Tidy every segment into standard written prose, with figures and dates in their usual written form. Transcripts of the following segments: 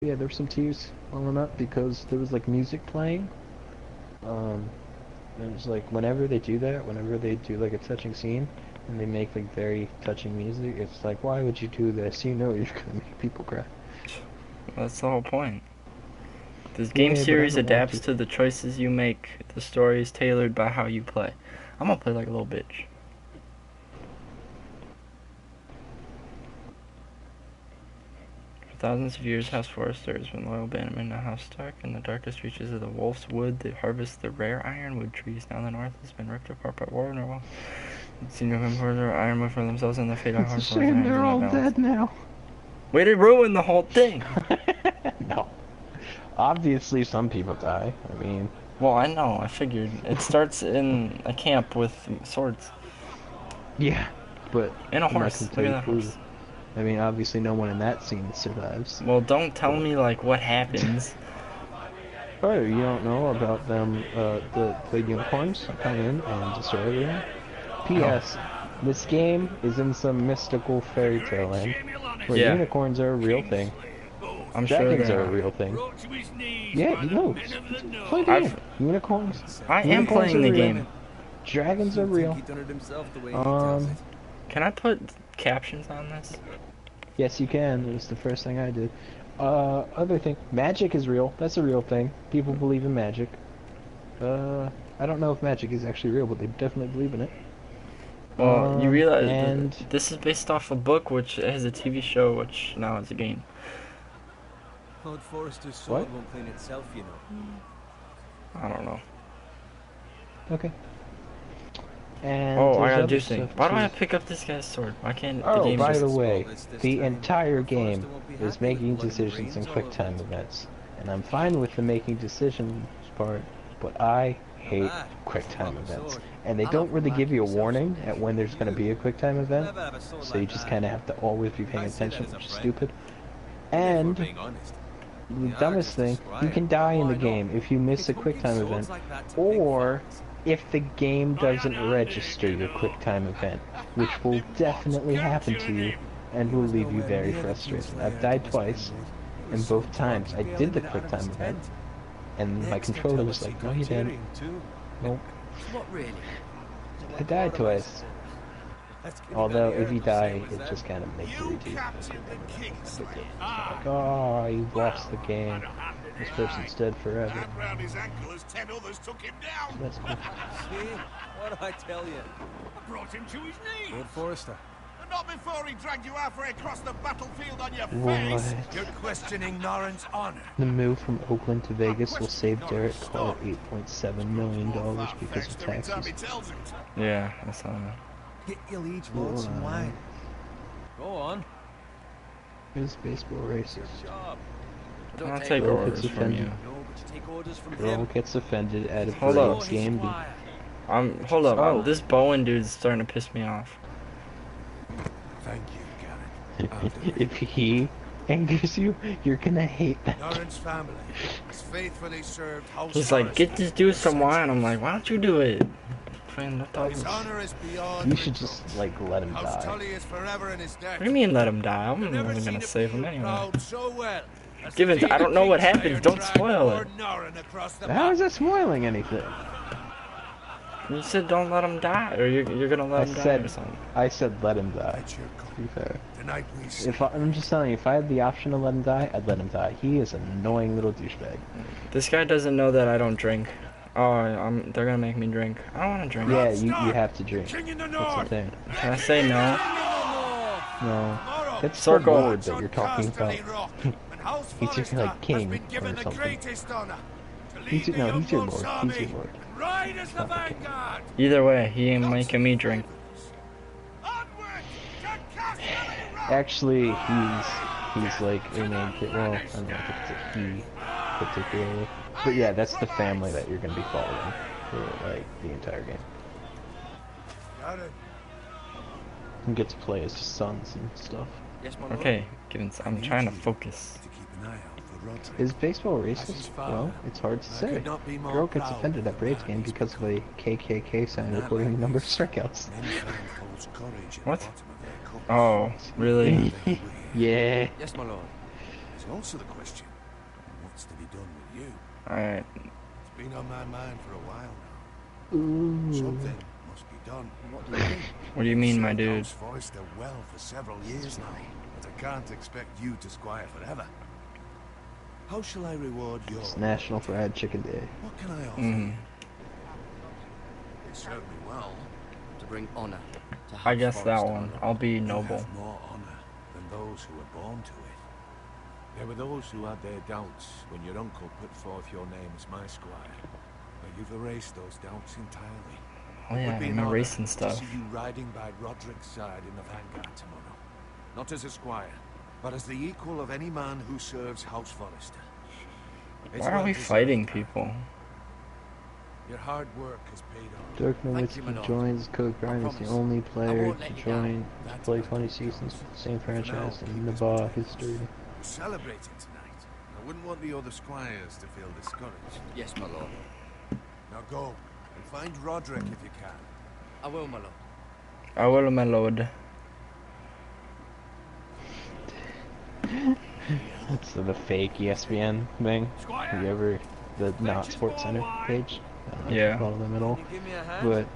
Yeah, there were some tears welling up because there was like music playing. Um, and it was like whenever they do that, whenever they do like a touching scene and they make like very touching music, it's like, why would you do this? You know you're gonna make people cry. That's the whole point. This game Yeah, but I series don't want adapts to. to the choices you make. The story is tailored by how you play. I'm gonna play like a little bitch. For thousands of years, House Forrester has been loyal bannermen to House Stark. In the darkest reaches of the Wolf's Wood, they harvest the rare ironwood trees. Now the North has been ripped apart by war and war. Senior importer ironwood for themselves and the fate of It's a Hard Force shame hangs they're in the all balance. dead now. Way to ruin the whole thing! No. Obviously, some people die. I mean, Well, I know, I figured. It starts in a camp with swords. yeah, but And a I'm not horse. gonna Look tell at you that who. horse. I mean, obviously, no one in that scene survives. Well, don't tell But me, like, what happens. oh, you don't know about them? The unicorns come in and destroy everything. Oh. P.S. This game is in some mystical fairy tale land where Yeah, unicorns are a real thing. I'm sure Dragons they are a are. real thing. Yeah, you know, play the game. I've... Unicorns. I am Unicorns playing are the real. game. Dragons are You'd think real. he done it himself the way he tells Um, it. Can I put captions on this? yes, you can. It was the first thing I did. Other thing, magic is real. That's a real thing. People believe in magic. I don't know if magic is actually real, but they definitely believe in it. Well, you realize And this is based off a book, which has a TV show, which now is a game. Lord Forrester's sword what? won't clean itself, you know. I don't know. Okay. And Oh, I there's gotta other do things. stuff Why do I too. pick up this guy's sword? Why can't the Oh, game by just... the way, This the time, entire Lord game Forrester won't be is happy with making bloody decisions in brains all QuickTime over. events, and I'm fine with the making decisions part, but I hate Ah, QuickTime proper events, sword. and they I'll don't have one really back give you a myself warning someday. at when there's going to be a QuickTime event, Never have a sword so you like just that. kind of have to always be paying I say that attention, as a which is friend. stupid. If we're And being honest. the The dumbest artist is thing, you squire. can die in Why the not? game if you miss a Because who gives QuickTime event, swords like that to pig or farmers? if the game doesn't register your QuickTime event, which will definitely happen to you and He will was leave you nowhere very near the frustrated. I've Kingslayer died to twice, Westernwood. He and was so both drunk times he I did bailed the in out of his QuickTime event, tent. and my Next, they controller tell was us he like, no got you didn't. Tyrion too. Nope. What really? I died twice. Let's get Although very if you early, say die, was it them. just kind of makes you You redo the captured game. the That's not a big Kingslayer. deal. It's not like, oh, you've lost the game. This person's dead forever. Wrapped round his ankle as 10 others took him So down. that's cool. See? What did I tell you? I brought him to his knees. Lord Forrester. And not before he dragged you halfway across the battlefield on your What? face. You're questioning Norrin's honor. The move from Oakland to Vegas will save Question Derek not Carr stopped. $8.7 million because of Every time he taxes. tells it. Yeah, I saw that. Get your liege lord some wine. Go on. Is baseball racist? Job. I'll take Girl orders gets from you. offended. No, but you take orders from Girl him. gets offended at a Hold up. Braves game. Hold up. Oh. This Bowen dude's starting to piss me off. Thank you, Garrett. If he angers you, you're gonna hate that. Norrin's family has faithfully served House He's like, get this dude some wine. I'm like, why don't you do it? Friend, I thought His what honor is beyond You should reproach. just like let him House die. Tully is forever in his debt. do you mean let him die? I'm I've not never even seen gonna a save him field anyway. plowed so well as Given, the I don't know what Kingslayer happens. Don't dragged spoil Lord it. Norrin across the How map. is that spoiling anything? You said don't let him die, or you're gonna let him die or something. I said let him die. That's your call. To be fair. Tonight we If I'm just telling you, if I had the option to let him die, I'd let him die. He is an annoying little douchebag. This guy doesn't know that I don't drink. Oh, they're gonna make me drink. I don't want to drink. Yeah, you have to drink. King in the That's the north. thing. Can I say no? No. Tomorrow, That's the Circle. lord that you're talking about. Casterly Rock, and House He's just Forrester like king has been given or the something. greatest honor to He's lead your, the no, he's your Young lord. Wolf's He's army your lord. and ride as the not the king. vanguard. Either way, he ain't making me drink. Onward to Casterly Rock. Actually, he's like a main kid. Well, I don't know if it's a he particularly, but yeah, that's the family that you're gonna be following for like the entire game. Got it. You get to play as sons and stuff. Yes, my lord. Okay, I'm trying to focus. To keep an eye out for Roderick. Is baseball his racist? father, Well, it's hard to I say. could not be more Girl gets proud offended of at the Braves man game he's because of a KKK sign that recording the like number of this. strikeouts. Many find false courage in What? the bottom of their cup. Oh, really? Yeah. Yes, my lord. There's also the question what's to be done with you? Alright. It's been on my mind for a while now. Ooh. Something must be done. What do you think? What do you mean, my Served dude? House Forrester well for several years now, but I can't expect you to squire forever. How shall I reward your... It's National Fried Chicken Day. What can I offer Mhm. you? They served me well. To bring honor to I House guess that Forrester. one. I'll be You noble. have more honor than those who were born to it. There were those who had their doubts when your uncle put forth your name as my squire. But you've erased those doubts entirely. Oh It yeah, would be I'm an erasing honor stuff. to see you riding by Roderick's side in the vanguard tomorrow. Not as a squire, but as the equal of any man who serves House Forrester. It's Why are well we deserved, fighting Karen. people? Your hard work has paid off. Dirk Thank you, Nowitzki Manolo. joins Code Grind as the promise. only player won't to let you down. join That's play my 20 promise. seasons with the same For now, franchise keep in this Nabaa between us. history. We're celebrating tonight. I wouldn't want the other squires to feel discouraged. Yes, my lord. Now go and find Roderick if you can. I will, my lord. I will, my lord. That's the fake ESPN thing. Have you ever the not Sports Center page? I don't know if you Yeah. follow them at all. Can you give me a hand? But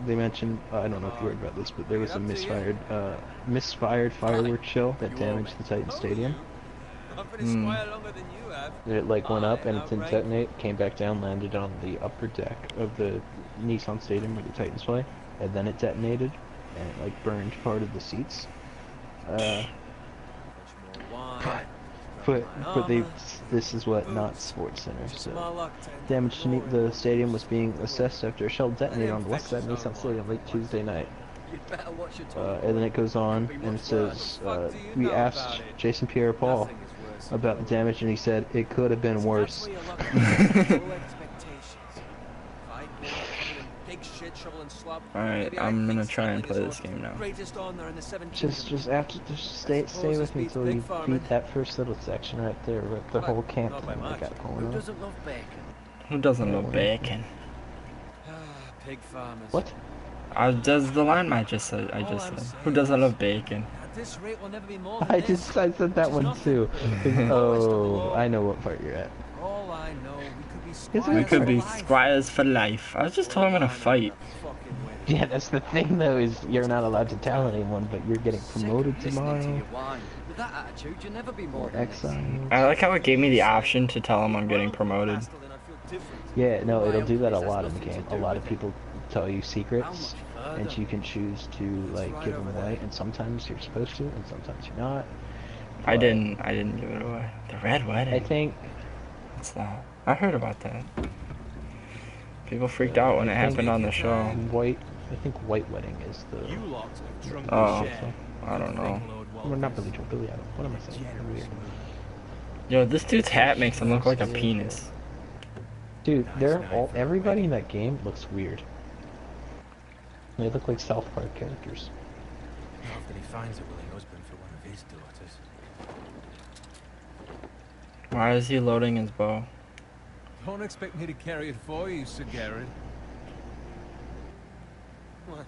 they mentioned, I don't know if you heard about this, but there was a misfired fireworks show that damaged the Titan Stadium. I've been a Hmm. squire longer than you have. It like went up and it didn't outrageous. detonate, came back down, landed on the upper deck of the Nissan Stadium where the Titans play, and then it detonated and it like burned part of the seats. Much more wine. But this is what not Sports Center. Just So my luck, damage to the stadium was being assessed after a shell detonated on the west side of Nissan Stadium late Tuesday night. You'd better watch your tongue. And then it goes on and it says, we asked Jason Pierre-Paul Nothing is worse. about the damage and he said it could have been That's worse. where your luck is. Low expectations. Fight war, covered in pig shit, shovel and slop. Alright, Maybe I I'm gonna think try and smuggling play is this game now. Greatest honor in the 17th. Just stay with me until you beat that first little section right there with the whole camp Not by thing they much. got going Who on. doesn't love bacon? Who doesn't love bacon? Pig farmers. What? Does the line I just said? I just said. Who doesn't love bacon? At this rate, we'll never be more than I this. said that one too. Oh, I know what part you're at. All I know, we could be Isn't squires it We could for be life. squires for life. I was just told I'm gonna fight. Fucking win. Yeah, that's the thing though, is you're not allowed to tell anyone, but you're getting Sick promoted of listening to tomorrow. your whine. With that attitude, you'll never be more Or than this. exiled. I like how it gave me the option to tell him I'm getting promoted. Faster than I'd feel different. Yeah, no, it'll do that a Has lot in the nothing to game. A do lot with of it. people tell you How secrets, much and further? you can choose to like right give them over away, there. and sometimes you're supposed to, and sometimes you're not. I But didn't give it away. The red I wedding. think What's that? I heard about that. People freaked out when it happened on the show. White Wedding is the. You lot have drunk Oh, the share. I don't know. Well, not Billy Joel, Billy Idol. What am I saying? I'm weird. Yo, this dude's hat makes him look like a penis. Dude, everybody in that game looks weird. They look like South Park characters. Not that he finds a willing husband for one of his daughters. Why is he loading his bow? Don't expect me to carry it for you, Sir Garrett. What?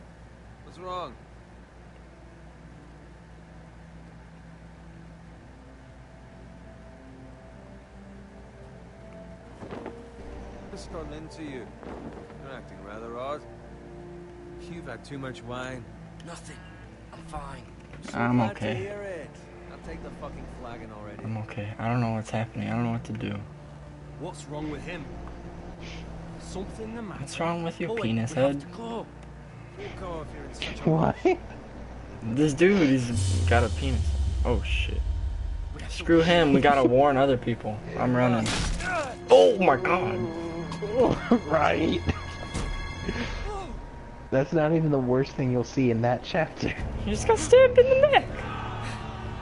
What's wrong? What's gotten into you? You're acting rather odd. You've had too much wine. Nothing. I'm fine. So I'm glad okay. To hear it. I'll take the fucking flagon already. I'm okay. I don't know what's happening. I don't know what to do. What's wrong with him? Something the matter? What's wrong with your Boy, penis we have head? to go. Fuck off, you're in such a Why? This dude, he's got a penis. Oh shit. Screw him. We gotta warn other people. I'm running. Oh my god. Right. That's not even the worst thing you'll see in that chapter. He just got stabbed in the neck.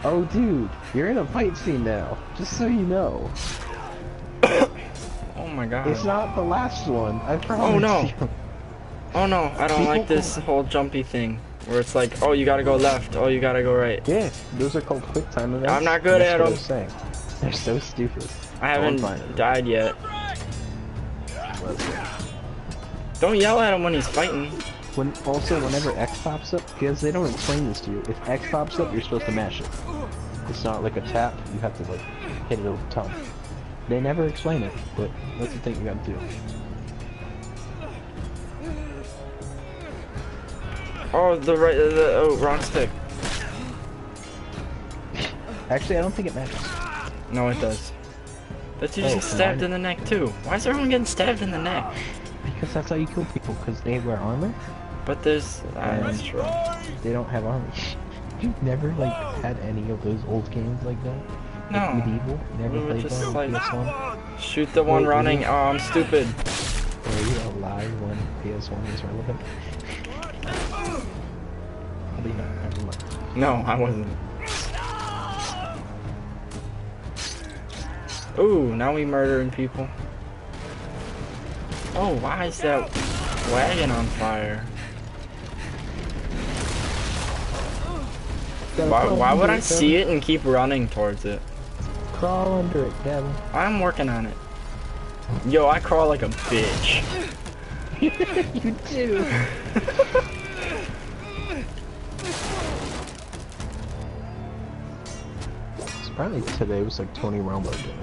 Oh, dude, you're in a fight scene now. Just so you know. Oh my god. It's not the last one. I promise Oh no. you. Oh no, I don't like this whole jumpy thing. Where it's like, oh, you gotta go left, oh, you gotta go right. Yeah, those are called quick time events. I'm not good That's at what I them. was saying. They're so stupid. I haven't find it. died yet. Don't yell at him when he's fighting. Whenever X pops up, because they don't explain this to you. If X pops up, you're supposed to mash it. It's not like a tap. You have to like hit it with the tongue. They never explain it, but that's the thing you gotta do. Oh, wrong stick. Actually, I don't think it matters. No, it does. That's usually come stabbed on. in the neck too. Why is everyone getting stabbed in the neck? Because that's how you kill people, because they wear armor. But there's... that's true. They don't have armor. You've never, like, had any of those old games like that? No. Like Medieval? Never We were played just that on like- PS1? Shoot the one Wait, running. really? Oh, I'm stupid. Were you alive when PS1 was relevant? Probably not, never mind. No, I wasn't. Ooh, now we murdering people. Oh, why is that wagon on fire? Why would I see it and keep running towards it? Crawl under it, Devin. I'm working on it. Yo, I crawl like a bitch. You do. Apparently today was like Tony Romo Day.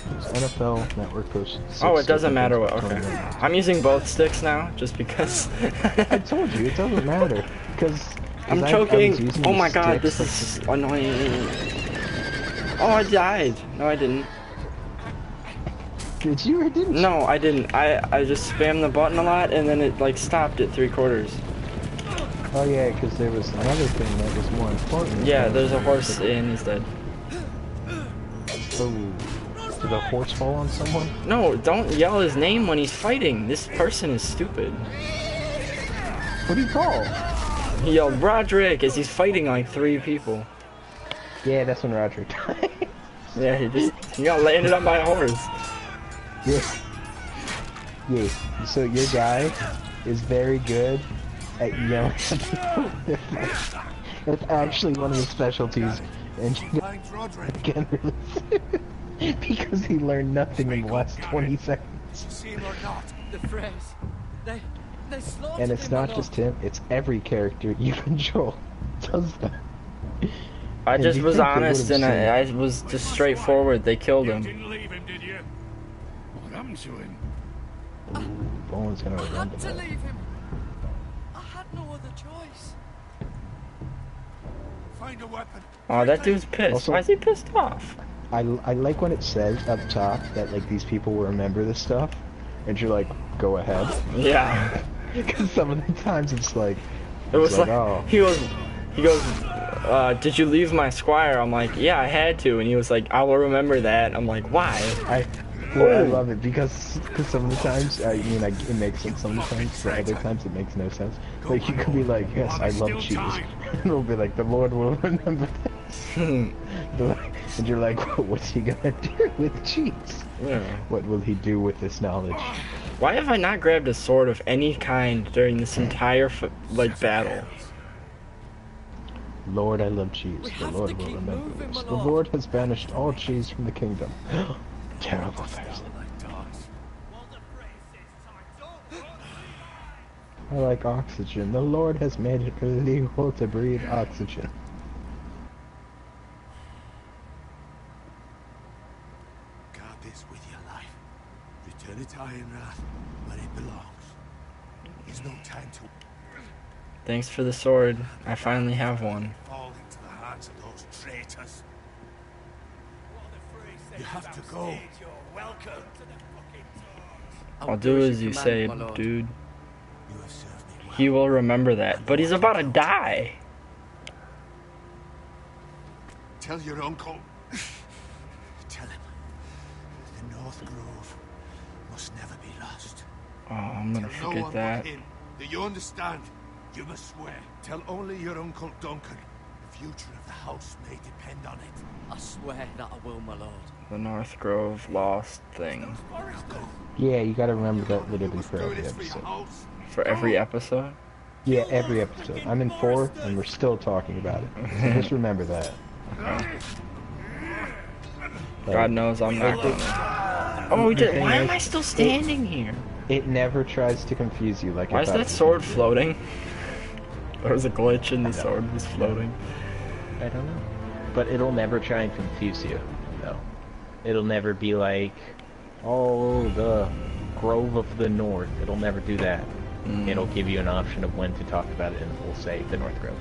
It was NFL Network posted. Oh, it doesn't six matter different what. things Okay. by Tony Romo. I'm using both sticks now, just because. I told you, it doesn't matter. Because I'm choking. Oh my god, this is annoying. Oh, I died. No, I didn't. Did you or didn't you? No, I didn't. I just spammed the button a lot, and then it like stopped at 3/4. Oh yeah, because there was another thing that was more important. Yeah, there's a horse and he's dead. Oh, did a horse fall on someone? No, don't yell his name when he's fighting. This person is stupid. What do you call? He yelled Roderick as he's fighting like 3 people. Yeah, that's when Roger died. Yeah, he got landed on by a horse. Yeah. Yeah. So your guy is very good at yelling at people. It's actually one of his specialties, and you Thanks, Roderick. can really because he learned nothing in the last 20 seconds. See him or not? The Freys. They slaughtered And it's him, my not lord. just him; it's every character you control does that. I And just you was think they honest would've and I seen- was just straightforward. They killed him. Didn't leave him, did you? What happened to him? Bowen's gonna I remember had to that. leave him. I had no other choice. Find a weapon. Oh, that dude's pissed. Also- Why is he pissed off? I like when it says up top that like these people will remember this stuff, and you're like, go ahead. Yeah. Because some of the times it's like, It was it's like, oh, he goes, did you leave my squire? I'm like, yeah, I had to. And he was like, I will remember that. I'm like, why? I love it because some of the times it makes sense some of the times, but other times it makes no sense. Like you could be like, yes, I love cheese, and it'll be like the Lord will remember this. And you're like, what's he gonna do with cheese? Yeah. What will he do with this knowledge? Why have I not grabbed a sword of any kind during this entire battle? Lord, I love cheese. We The have Lord to will keep remember moving, this. my The lord. Lord has banished all cheese from the kingdom. Terrible person. I like oxygen. The Lord has made it illegal to breathe oxygen. Guard this with your life. Return it to Ironrath, where it belongs. There's no time to Thanks for the sword. I finally have one. fall into the hands of those traitors. You have to go. I'll do as you say, dude. You have served me well. He will remember that. But he's about to die. Tell your uncle. Tell him. The North Grove must never be lost. Oh, I'm gonna Tell no forget one that. but him. Do you understand? You must swear. Tell only your Uncle Duncan. The future of the house may depend on it. I swear that I will, my lord. The North Grove lost thing. Now go. Yeah, you gotta remember that You literally must for do every this for your episode. house. For every episode? Yeah, every episode. I'm in 4, and we're still talking about it. So just remember that. Like, God knows I'm not gonna. Oh, we did. Why am I still standing here? It never tries to confuse you like Why I is thought that it was sword gonna do. floating? There was a glitch and the sword was floating. I don't know. But it'll never try and confuse you, no. It'll never be like, oh, the Grove of the North. It'll never do that. It'll give you an option of when to talk about it, and it will say the North Grove.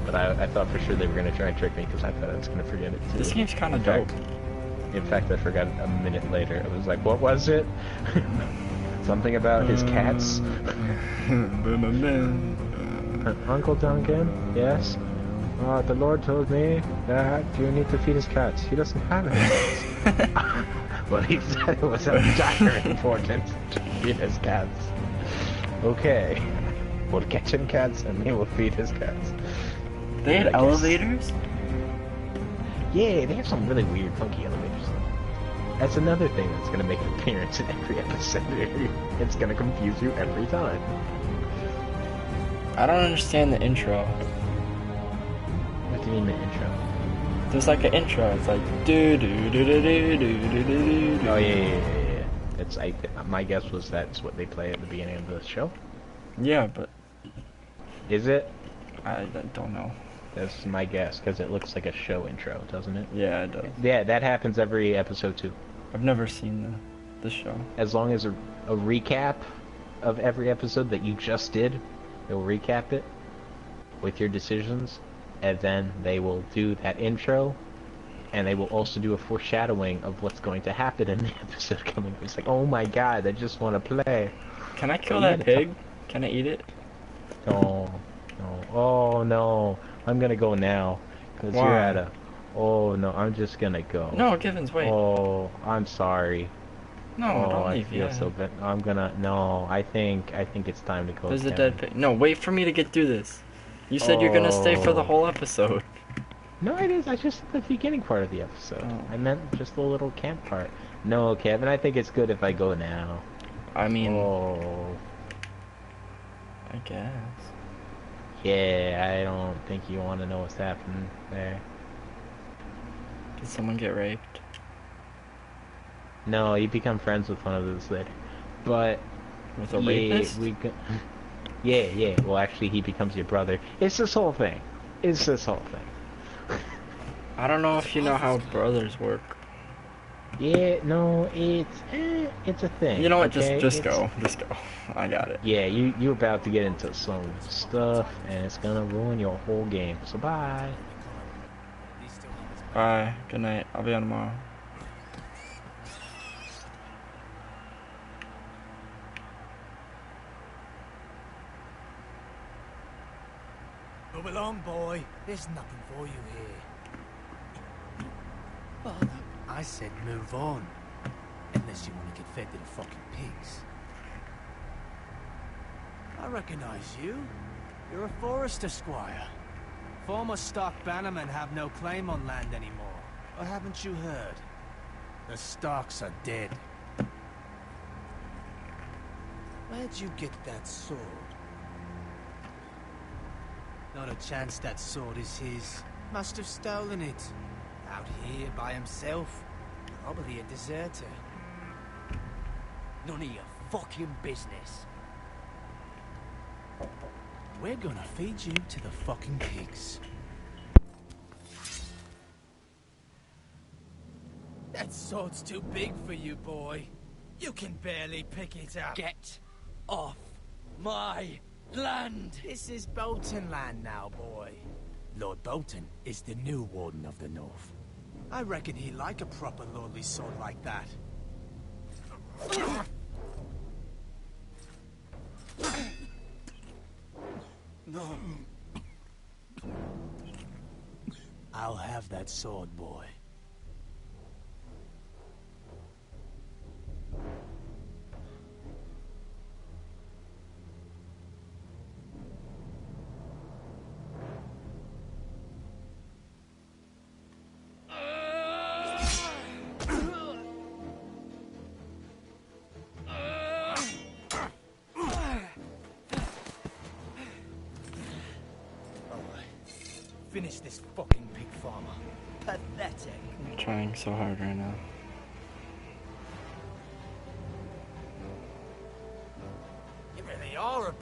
But I thought for sure they were going to try and trick me because I thought I was going to forget it too. This game's kind of dope. In fact, I forgot it a minute later. I was like, what was it? Something about his cats? Uncle Duncan, yes? The Lord told me that you need to feed his cats. He doesn't have any cats. But he said it was of dire importance to feed his cats. Okay. We'll catch him cats and he will feed his cats. They had elevators? Yeah, they have some really weird, funky elevators. That's another thing that's going to make an appearance in every episode. It's going to confuse you every time. I don't understand the intro. What do you mean the intro? There's like an intro. It's like do do do do do do do do. Oh yeah. It's my guess was that's what they play at the beginning of the show. Yeah, but Is it? I don't know. That's my guess because it looks like a show intro, doesn't it? Yeah, it does. Yeah, that happens every episode too. I've never seen the show. As long as a recap of every episode that you just did, they'll recap it with your decisions, and then they will do that intro, and they will also do a foreshadowing of what's going to happen in the episode coming. It's like, oh my god, I just want to play. Can I kill that pig? Can I eat it? No, no, oh no, I'm gonna go now, because you're at a... Oh no, I'm just gonna go. No, Givens, wait. Oh, I'm sorry. No, don't leave I feel so bad. I'm gonna... No, I think it's time to go. There's a dead pig. No, wait for me to get through this. You said you're gonna stay for the whole episode. No, it is. I just said the beginning part of the episode. Oh. I meant just the little camp part. No, Kevin, I think it's good if I go now. I mean... Oh. I guess. Yeah, I don't think you want to know what's happening there. Did someone get raped? No, you become friends with one of those later. But... With a rapist? Yeah. Well, actually, he becomes your brother. It's this whole thing. I don't know if you know how brothers work. Yeah, no, it's a thing. You know what? Okay? Just go. I got it. Yeah, you're about to get into some stuff, and it's gonna ruin your whole game. So bye. Bye. Good night. I'll be on tomorrow. Move along, boy. There's nothing for you here. Father, I said move on. Unless you want to get fed to the fucking pigs. I recognize you. You're a Forester squire. Former stock bannermen have no claim on land anymore. Or haven't you heard? The Starks are dead. Where'd you get that sword? Not a chance that sword is his. Must have stolen it. Out here by himself. Probably a deserter. None of your fucking business. We're gonna feed you to the fucking pigs. That sword's too big for you, boy. You can barely pick it up. Get off my land! This is Bolton land now, boy. Lord Bolton is the new Warden of the North. I reckon he'd like a proper lordly sword like that. No. I'll have that sword, boy. Finish this fucking pig farmer. Pathetic. I'm trying so hard right now. You really are a...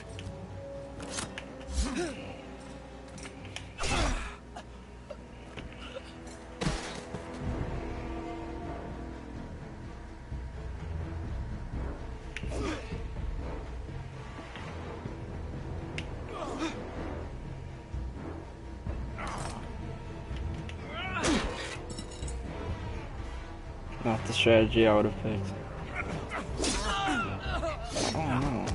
Not the strategy I would have picked. Oh no.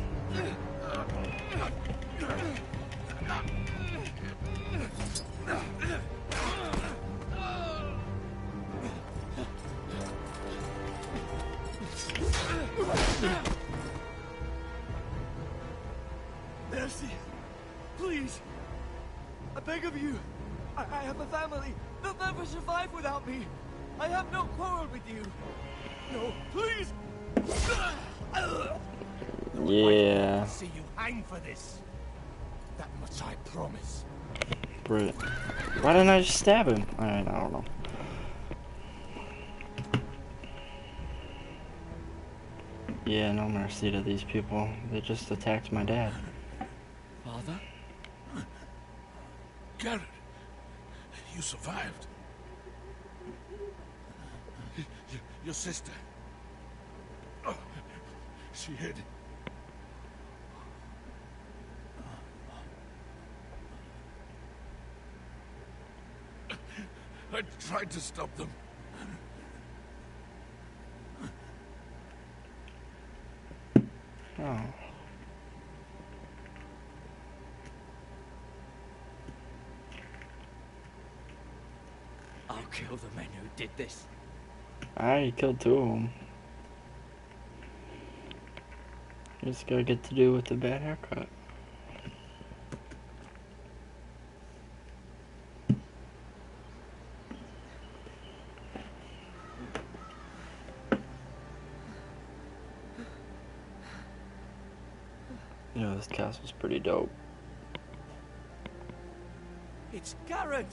Mercy, please. I beg of you. I have a family. They'll never survive without me. I have no quarrel with you. No, please. Yeah. I'll see you hang for this. That much I promise. Brit. Why didn't I just stab him? I don't know. Yeah, no mercy to these people. They just attacked my dad. Father? Garrett, you survived. Your sister. Oh, she hid. I tried to stop them. Oh. I'll kill the men who did this. I already killed 2 of them. Just gotta get to do with the bad haircut. You know, this castle's pretty dope. It's Garrett!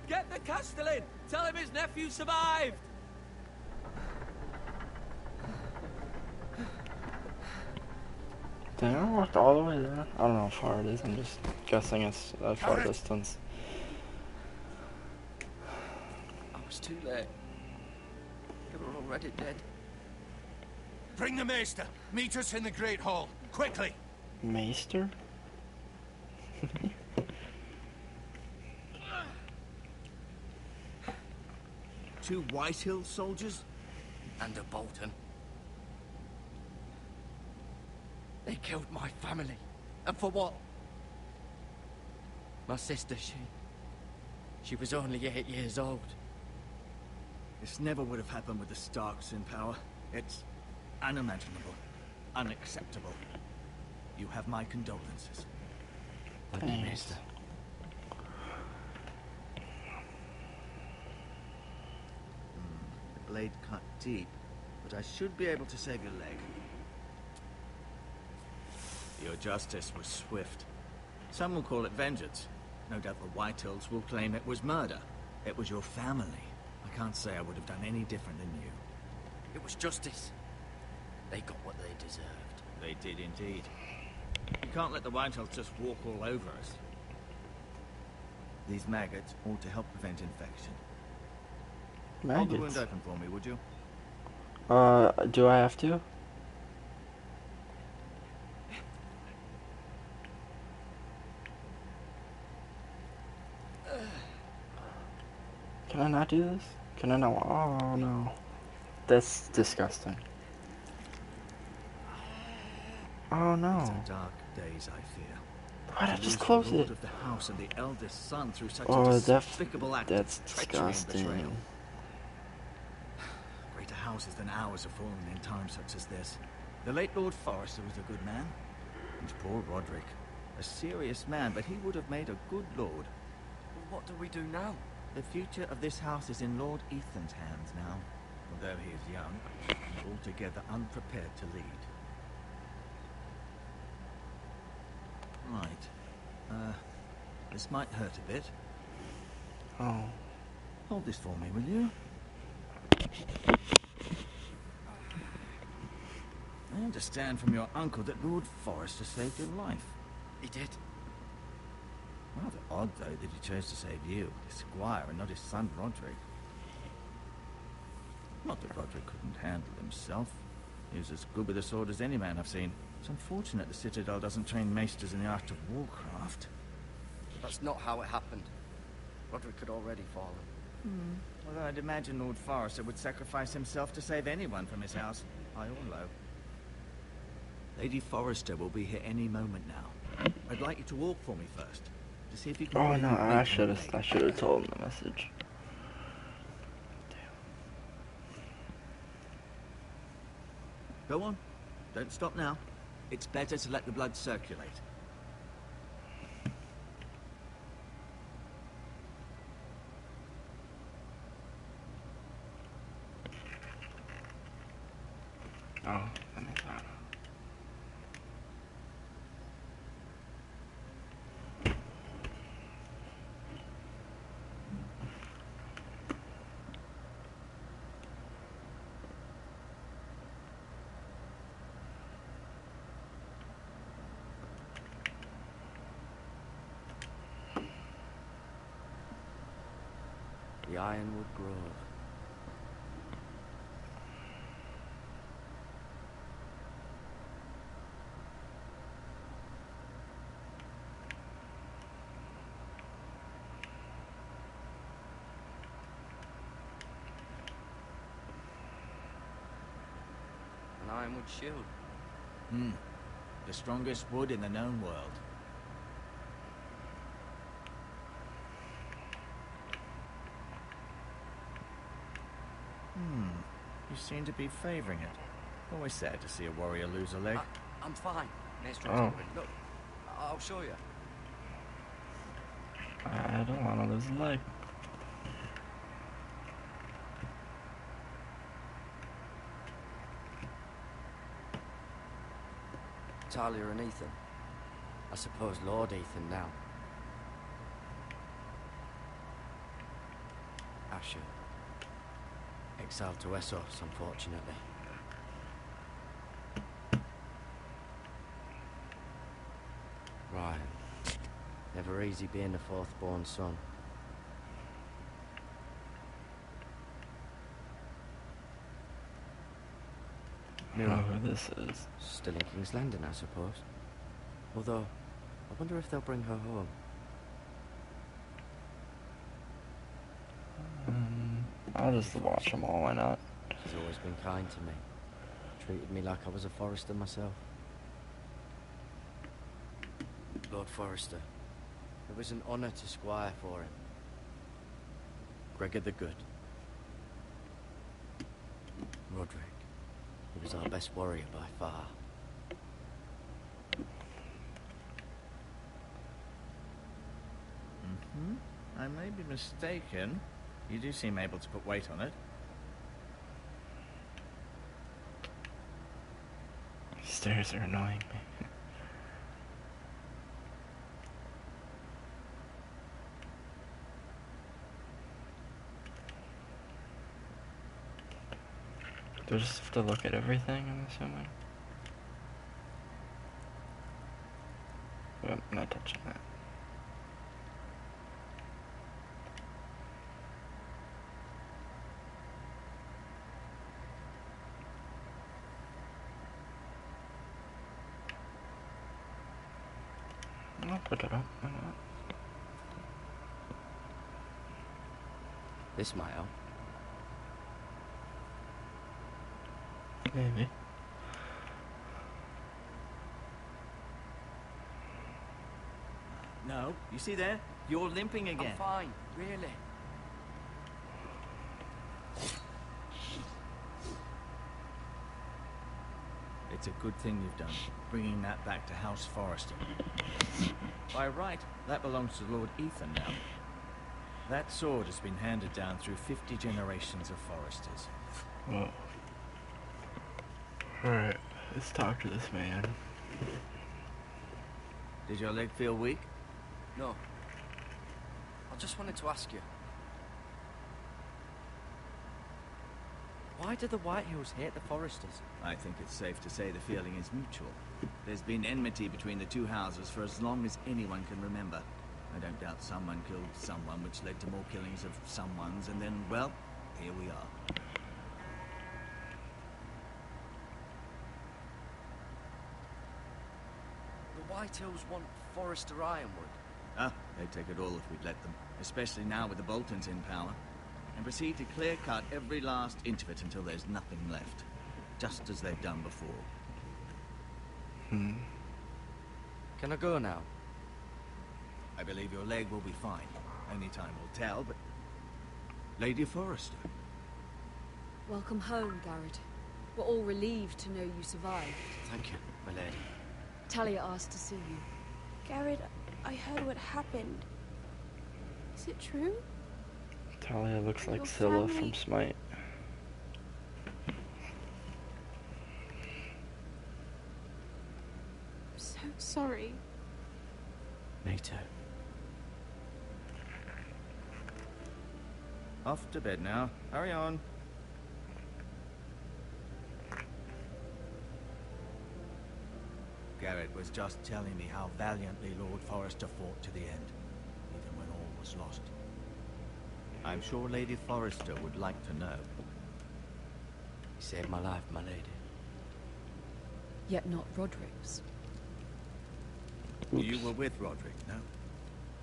Get the Castellan! Tell him his nephew survived! Did I walk all the way there? I don't know how far it is. I'm just guessing it's a far distance. I was too late. They were already dead. Bring the Maester. Meet us in the Great Hall. Quickly. Maester? Two Whitehill soldiers? And a Bolton. They killed my family. And for what? My sister, she was only 8 years old. This never would have happened with the Starks in power. It's unimaginable. Unacceptable. You have my condolences. Thanks. The blade cut deep, but I should be able to save your leg. Your justice was swift. Some will call it vengeance. No doubt the Whitehills will claim it was murder. It was your family. I can't say I would have done any different than you. It was justice. They got what they deserved. They did indeed. You can't let the Whitehills just walk all over us. These maggots ought to help prevent infection. Hold the wound Maggots? open for me, would you? Do I have to? Can I not do this? Can I not? Oh no. That's disgusting. Oh no. These are dark days, I fear. Why'd I To just lose close the lord it? of the house and the eldest son through such Oh, a despicable act that's of treachery and betrayal. disgusting. Greater houses than ours have fallen in times such as this. The late Lord Forrester was a good man. And poor Roderick. A serious man, but he would have made a good lord. What do we do now? The future of this house is in Lord Ethan's hands now. Although he is young, and altogether unprepared to lead. Right. This might hurt a bit. Oh. Hold this for me, will you? I understand from your uncle that Lord Forrester saved your life. He did. Rather odd, though, that he chose to save you, the squire, and not his son Roderick. Not that Roderick couldn't handle himself. He was as good with a sword as any man I've seen. It's unfortunate the Citadel doesn't train maesters in the art of warcraft. That's not how it happened. Roderick had already fallen. Although I'd imagine Lord Forrester would sacrifice himself to save anyone from his house, high or low. Lady Forrester will be here any moment now. I'd like you to walk for me first, to see if you can... Oh find no, any I bacon should have told him the message. Go on. Don't stop now. It's better to let the blood circulate. Oh, that makes sense. The Ironwood Grove. An ironwood shield. The strongest wood in the known world. You seem to be favoring it. Always sad to see a warrior lose a leg. I'm fine. Maestro, Oh. look, I'll show you. I don't want to lose a leg. Talia and Ethan. I suppose Lord Ethan now. Asher. Exiled to Essos, unfortunately. Ryan. Never easy being the fourth-born son. I don't know who this is. Still in King's Landing, I suppose. Although, I wonder if they'll bring her home. I'll just watch them all, why not? She's always been kind to me. Treated me like I was a Forrester myself. Lord Forrester. It was an honour to squire for him. Gregor the Good. Roderick. He was our best warrior by far. I may be mistaken. You do seem able to put weight on it. Stairs are annoying me. Do I just have to look at everything, I'm assuming? Yep, I'm not touching that. I'll put it up, why not? This might help. Maybe. No, you see there? You're limping again. I'm fine, really. It's a good thing you've done, bringing that back to House Forrester. By right, that belongs to Lord Ethan now. That sword has been handed down through 50 generations of Forresters. Whoa. Alright, let's talk to this man. Did your leg feel weak? No. I just wanted to ask you. Why do the Whitehills hate the Forresters? I think it's safe to say the feeling is mutual. There's been enmity between the two houses for as long as anyone can remember. I don't doubt someone killed someone, which led to more killings of someones, and then, well, here we are. The Whitehills want Forrester Ironwood. Ah, they'd take it all if we'd let them. Especially now with the Boltons in power. and proceed to clear cut every last inch of it until there's nothing left. Just as they've done before. Hmm. Can I go now? I believe your leg will be fine. Only time will tell, but... Lady Forrester. Welcome home, Garrett. We're all relieved to know you survived. Thank you, my lady. Talia asked to see you. Garrett, I heard what happened. Is it true? Talia looks like Your Scylla family- from Smite. I'm so sorry. Me too. Off to bed now. Hurry on. Garrett was just telling me how valiantly Lord Forrester fought to the end, even when all was lost. I'm sure Lady Forrester would like to know. You saved my life, my lady. Yet not Roderick's. You were with Roderick, no?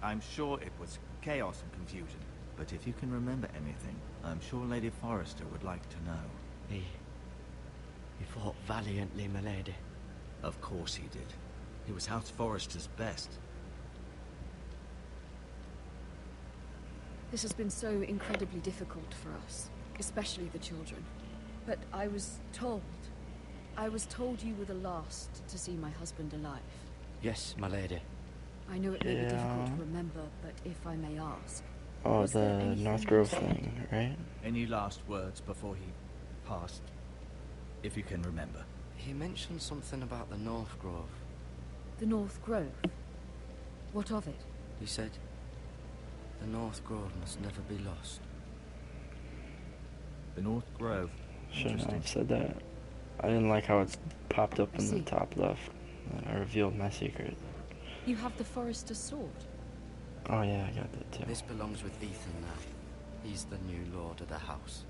I'm sure it was chaos and confusion. But if you can remember anything, I'm sure Lady Forrester would like to know. He fought valiantly, my lady. Of course he did. He was House Forrester's best. This has been so incredibly difficult for us, especially the children. But I was told you were the last to see my husband alive. Yes, my lady. I know it may be difficult Yeah. to remember, but if I may ask, Oh, was there the anything North you Grove said? thing, right? Any last words before he passed? If you can remember. He mentioned something about the North Grove. The North Grove? What of it? He said, the North Grove must never be lost. The North Grove. Shouldn't Interesting. have said that. I didn't like how it's popped up in the See. top left. And I revealed my secret. You have the Forrester sword. Oh yeah, I got that too. This belongs with Ethan now. He's the new lord of the house.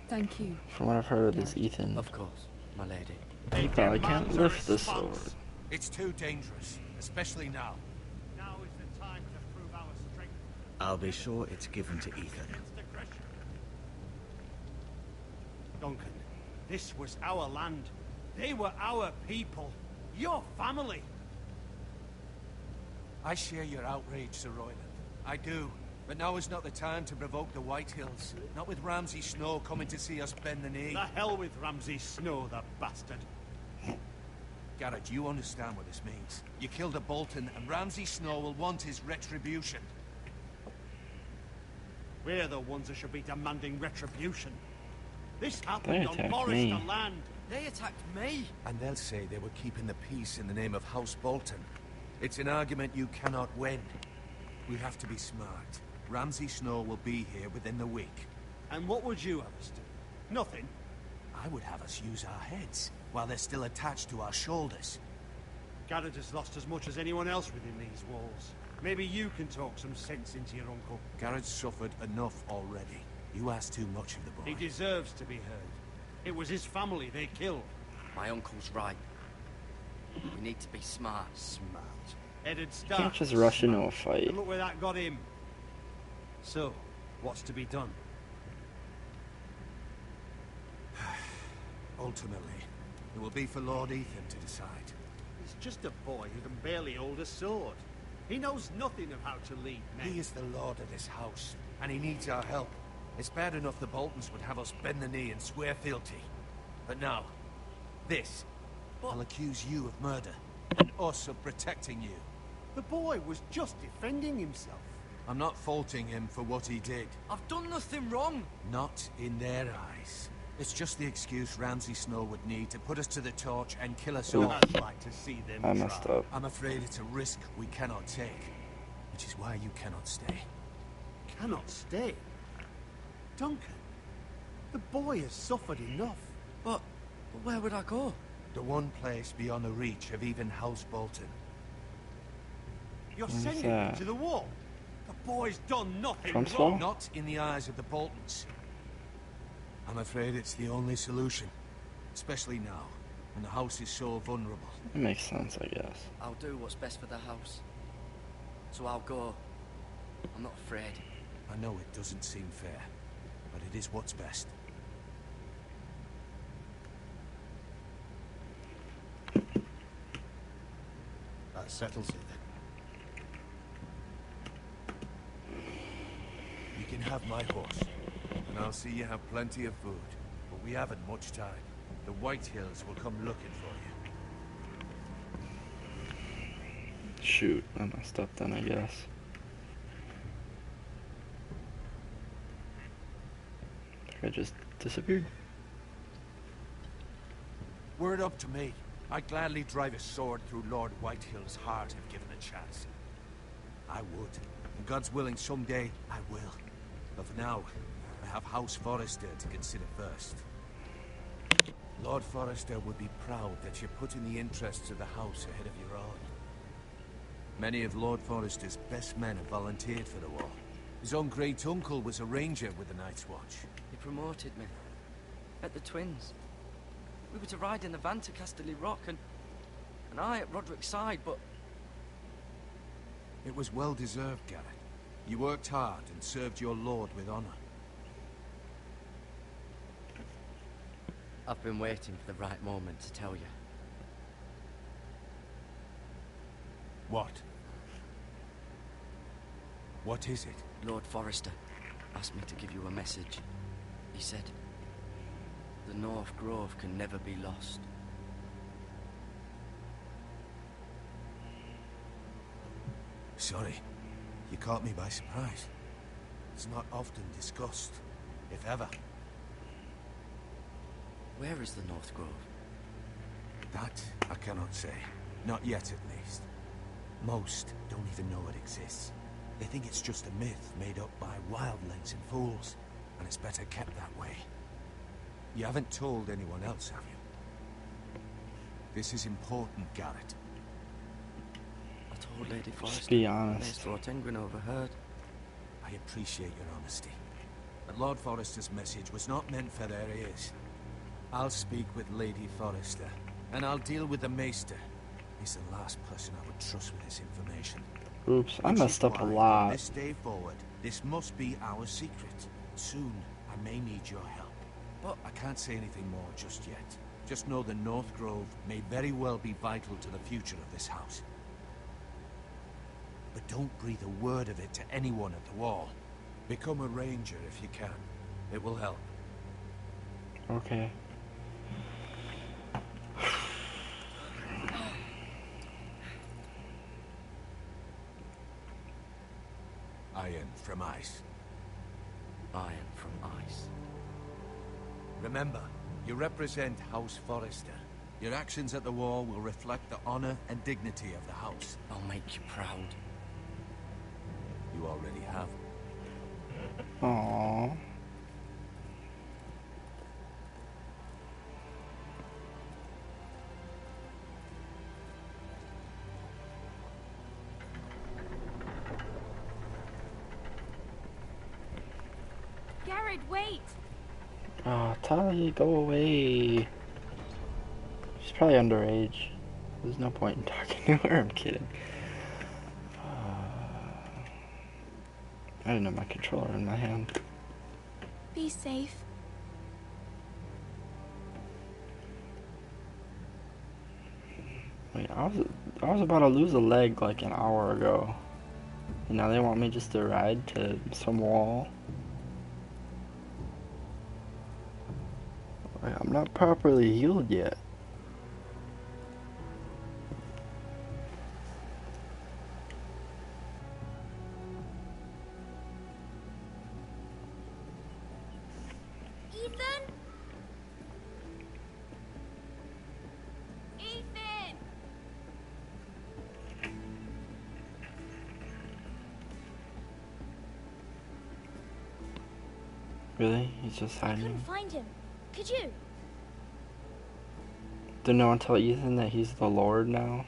Thank you. From what I've heard of this Garrett. Ethan, Of course, my lady. he probably can't demand a lift the response. sword. It's too dangerous, especially now. Now is the time to prove our strength I'll be sure it's given to Ethan. against aggression. Duncan, this was our land. They were our people. Your family. I share your outrage, Sir Royland. I do. But now is not the time to provoke the Whitehills. Not with Ramsay Snow coming to see us bend the knee. The hell with Ramsay Snow, the bastard. Garrett, you understand what this means. You killed a Bolton, and Ramsay Snow will want his retribution. We're the ones that should be demanding retribution. This They happened on attacked Forrester me. land. They attacked me! And they'll say they were keeping the peace in the name of House Bolton. It's an argument you cannot win. We have to be smart. Ramsay Snow will be here within the week. And what would you have us do? Nothing. I would have us use our heads, while they're still attached to our shoulders. Garrett has lost as much as anyone else within these walls. Maybe you can talk some sense into your uncle. Garrett's suffered enough already. You ask too much of the boy. He deserves to be heard. It was his family they killed. My uncle's right. We need to be smart. Smart. Eddard You Stark. can't just was rush into smart. a fight. And look where that got him. So, what's to be done? Ultimately, it will be for Lord Ethan to decide. He's just a boy who can barely hold a sword. He knows nothing of how to lead men. He is the lord of this house, and he needs our help. It's bad enough the Boltons would have us bend the knee and swear fealty. But now, this. I'll accuse you of murder, and us of protecting you. The boy was just defending himself. I'm not faulting him for what he did. I've done nothing wrong! Not in their eyes. It's just the excuse Ramsay Snow would need to put us to the torch and kill us all. I'd like to see them I messed try. up. I'm afraid it's a risk we cannot take, which is why you cannot stay. Cannot stay. Duncan, the boy has suffered enough. But where would I go? The one place beyond the reach of even House Bolton. You're Where's sending him that? to the wall. The boy's done nothing Trump's wrong. Wall? Not in the eyes of the Boltons. I'm afraid it's the only solution. Especially now, when the house is so vulnerable. It makes sense, I guess. I'll do what's best for the house. So I'll go. I'm not afraid. I know it doesn't seem fair, but it is what's best. That settles it then. You can have my horse, and I'll see you have plenty of food. But we haven't much time. The White Hills will come looking for you. Shoot, I messed up then, I guess. I just disappeared. Were it up to me, I'd gladly drive a sword through Lord Whitehill's heart if given a chance. I would. And God's willing, someday I will. But for now, I have House Forrester to consider first. Lord Forrester would be proud that you're putting the interests of the house ahead of your own. Many of Lord Forrester's best men have volunteered for the war. His own great-uncle was a ranger with the Night's Watch. He promoted me. At the Twins. We were to ride in the van to Casterly Rock, and I at Roderick's side, but... It was well-deserved, Garrett. You worked hard and served your lord with honor. I've been waiting for the right moment to tell you. What? What is it? Lord Forrester asked me to give you a message. He said, the North Grove can never be lost. Sorry, you caught me by surprise. It's not often discussed, if ever. Where is the North Grove? That I cannot say. Not yet, at least. Most don't even know it exists. They think it's just a myth made up by wildlings and fools, and it's better kept that way. You haven't told anyone else, have you? This is important, Garrett. I told Lady Forrester. Just be honest. Maester Ortengryn overheard. I appreciate your honesty. But Lord Forrester's message was not meant for their ears. I'll speak with Lady Forrester, and I'll deal with the Maester. He's the last person I would trust with this information. Oops, I messed up a lot. From this day forward, this must be our secret. Soon, I may need your help. But I can't say anything more just yet. Just know the North Grove may very well be vital to the future of this house. But don't breathe a word of it to anyone at the wall. Become a ranger if you can. It will help. Okay. Iron from ice. Iron from ice. Remember, you represent House Forrester. Your actions at the war will reflect the honor and dignity of the house. I'll make you proud. You already have. Aww. Garrett, wait! Oh, Tali, go away. She's probably underage. There's no point in talking to her, I'm kidding. I didn't have my controller in my hand. Be safe. Wait, I was about to lose a leg like an hour ago. And now they want me just to ride to some wall. Like, I'm not properly healed yet. Ethan? Ethan! Really? He's just I hiding? couldn't find him. Could you? Did no one tell Ethan that he's the Lord now?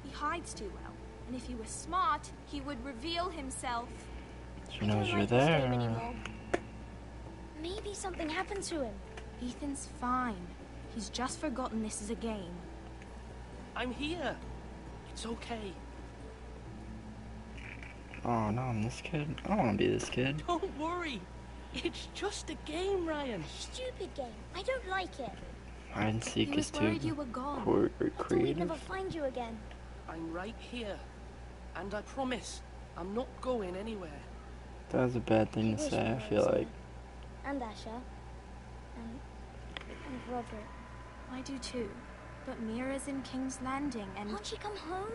He hides too well. And if he was smart, he would reveal himself. She knows you're there. Maybe something happened to him. Ethan's fine. He's just forgotten this is a game. I'm here. It's okay. Oh no, I'm this kid. I don't want to be this kid. Don't worry. It's just a game, Ryan. Stupid game. I don't like it. Hide and seek He is was too worried you were gone. I thought we'd creative. never find you again. I'm right here. And I promise, I'm not going anywhere. That was a bad thing to wish say, you I were, feel isn't like. it? And Asher. And Roderick. I do too. But Mira's in King's Landing and... Can't she come home?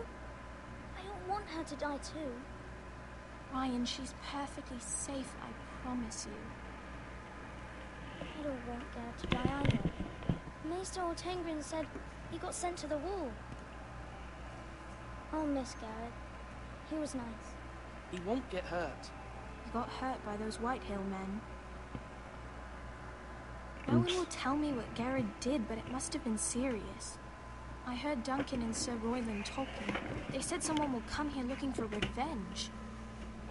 I don't want her to die too. Ryan, she's perfectly safe, I promise you. I don't want Garrett to die either. Maester Ortengrin said he got sent to the wall. I'll miss Garrett. He was nice. He won't get hurt. He got hurt by those Whitehill men. No one will tell me what Garrett did, but it must have been serious. I heard Duncan and Sir Royland talking. They said someone will come here looking for revenge.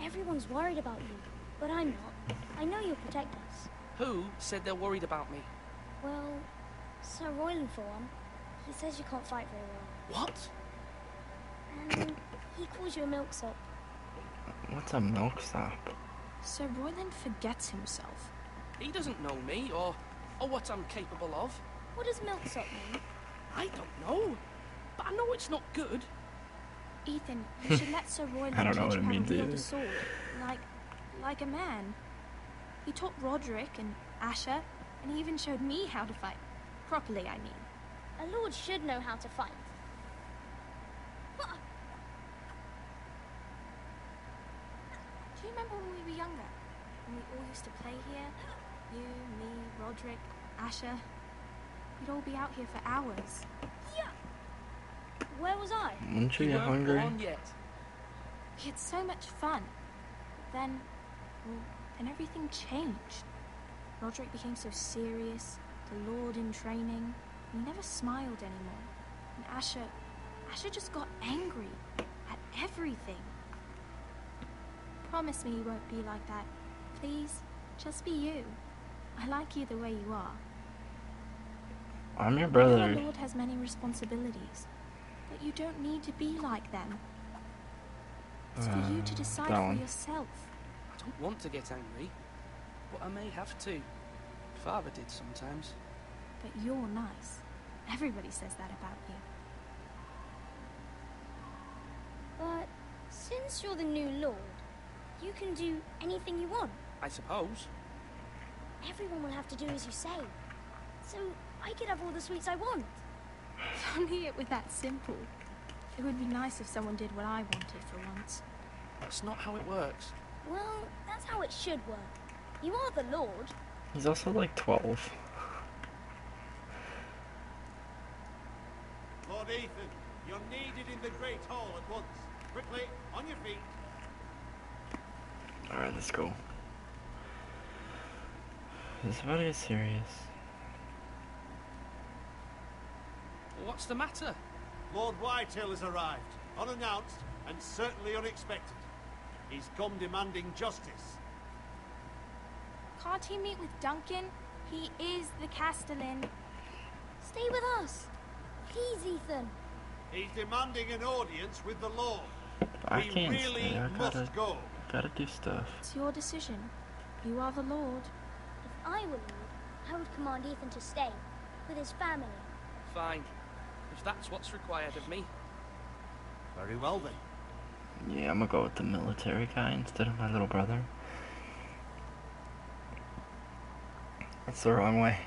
Everyone's worried about you, but I'm not. I know you'll protect us. Who said they're worried about me? Well, Sir Royland for one. He says you can't fight very well. What? And he calls you a milksop. What's a milksop? Sir Royland forgets himself. He doesn't know me, or what I'm capable of. What does milksop mean? I don't know. But I know it's not good. Ethan, you should let Sir Royland I don't know teach what it you how means to wield either. a sword. Like a man. He taught Roderick and Asher, and he even showed me how to fight. Properly, I mean. A lord should know how to fight. Do you remember when we were younger? When we all used to play here? You, me, Roderick, Asher. We'd all be out here for hours. Yeah. Where was I? Wouldn't you get weren't hungry? born yet. We had so much fun. Then everything changed. Roderick became so serious, the Lord in training. He never smiled anymore. And Asher just got angry at everything. Promise me you won't be like that. Please, just be you. I like you the way you are. I'm your I know brother. the Lord has many responsibilities, but you don't need to be like them. It's for you to decide that for one. yourself. I don't want to get angry, but I may have to. Father did sometimes. But you're nice. Everybody says that about you. But since you're the new lord, you can do anything you want. I suppose. Everyone will have to do as you say. So I could have all the sweets I want. If only it were that simple. It would be nice if someone did what I wanted for once. That's not how it works. Well, that's how it should work. You are the lord. He's also like 12. Lord Ethan, you're needed in the Great Hall at once. Quickly, on your feet. Alright, let's go. This is about to get serious. What's the matter? Lord Whitehill has arrived, unannounced and certainly unexpected. He's come demanding justice. Can't he meet with Duncan? He is the Castellan. Stay with us. Please, Ethan. He's demanding an audience with the Lord. I We can't really stay. I must go. gotta do stuff. It's your decision. You are the Lord. If I were lord, I would command Ethan to stay with his family. Fine. If that's what's required of me. Very well then. Yeah, I'm gonna go with the military guy instead of my little brother. That's the wrong way.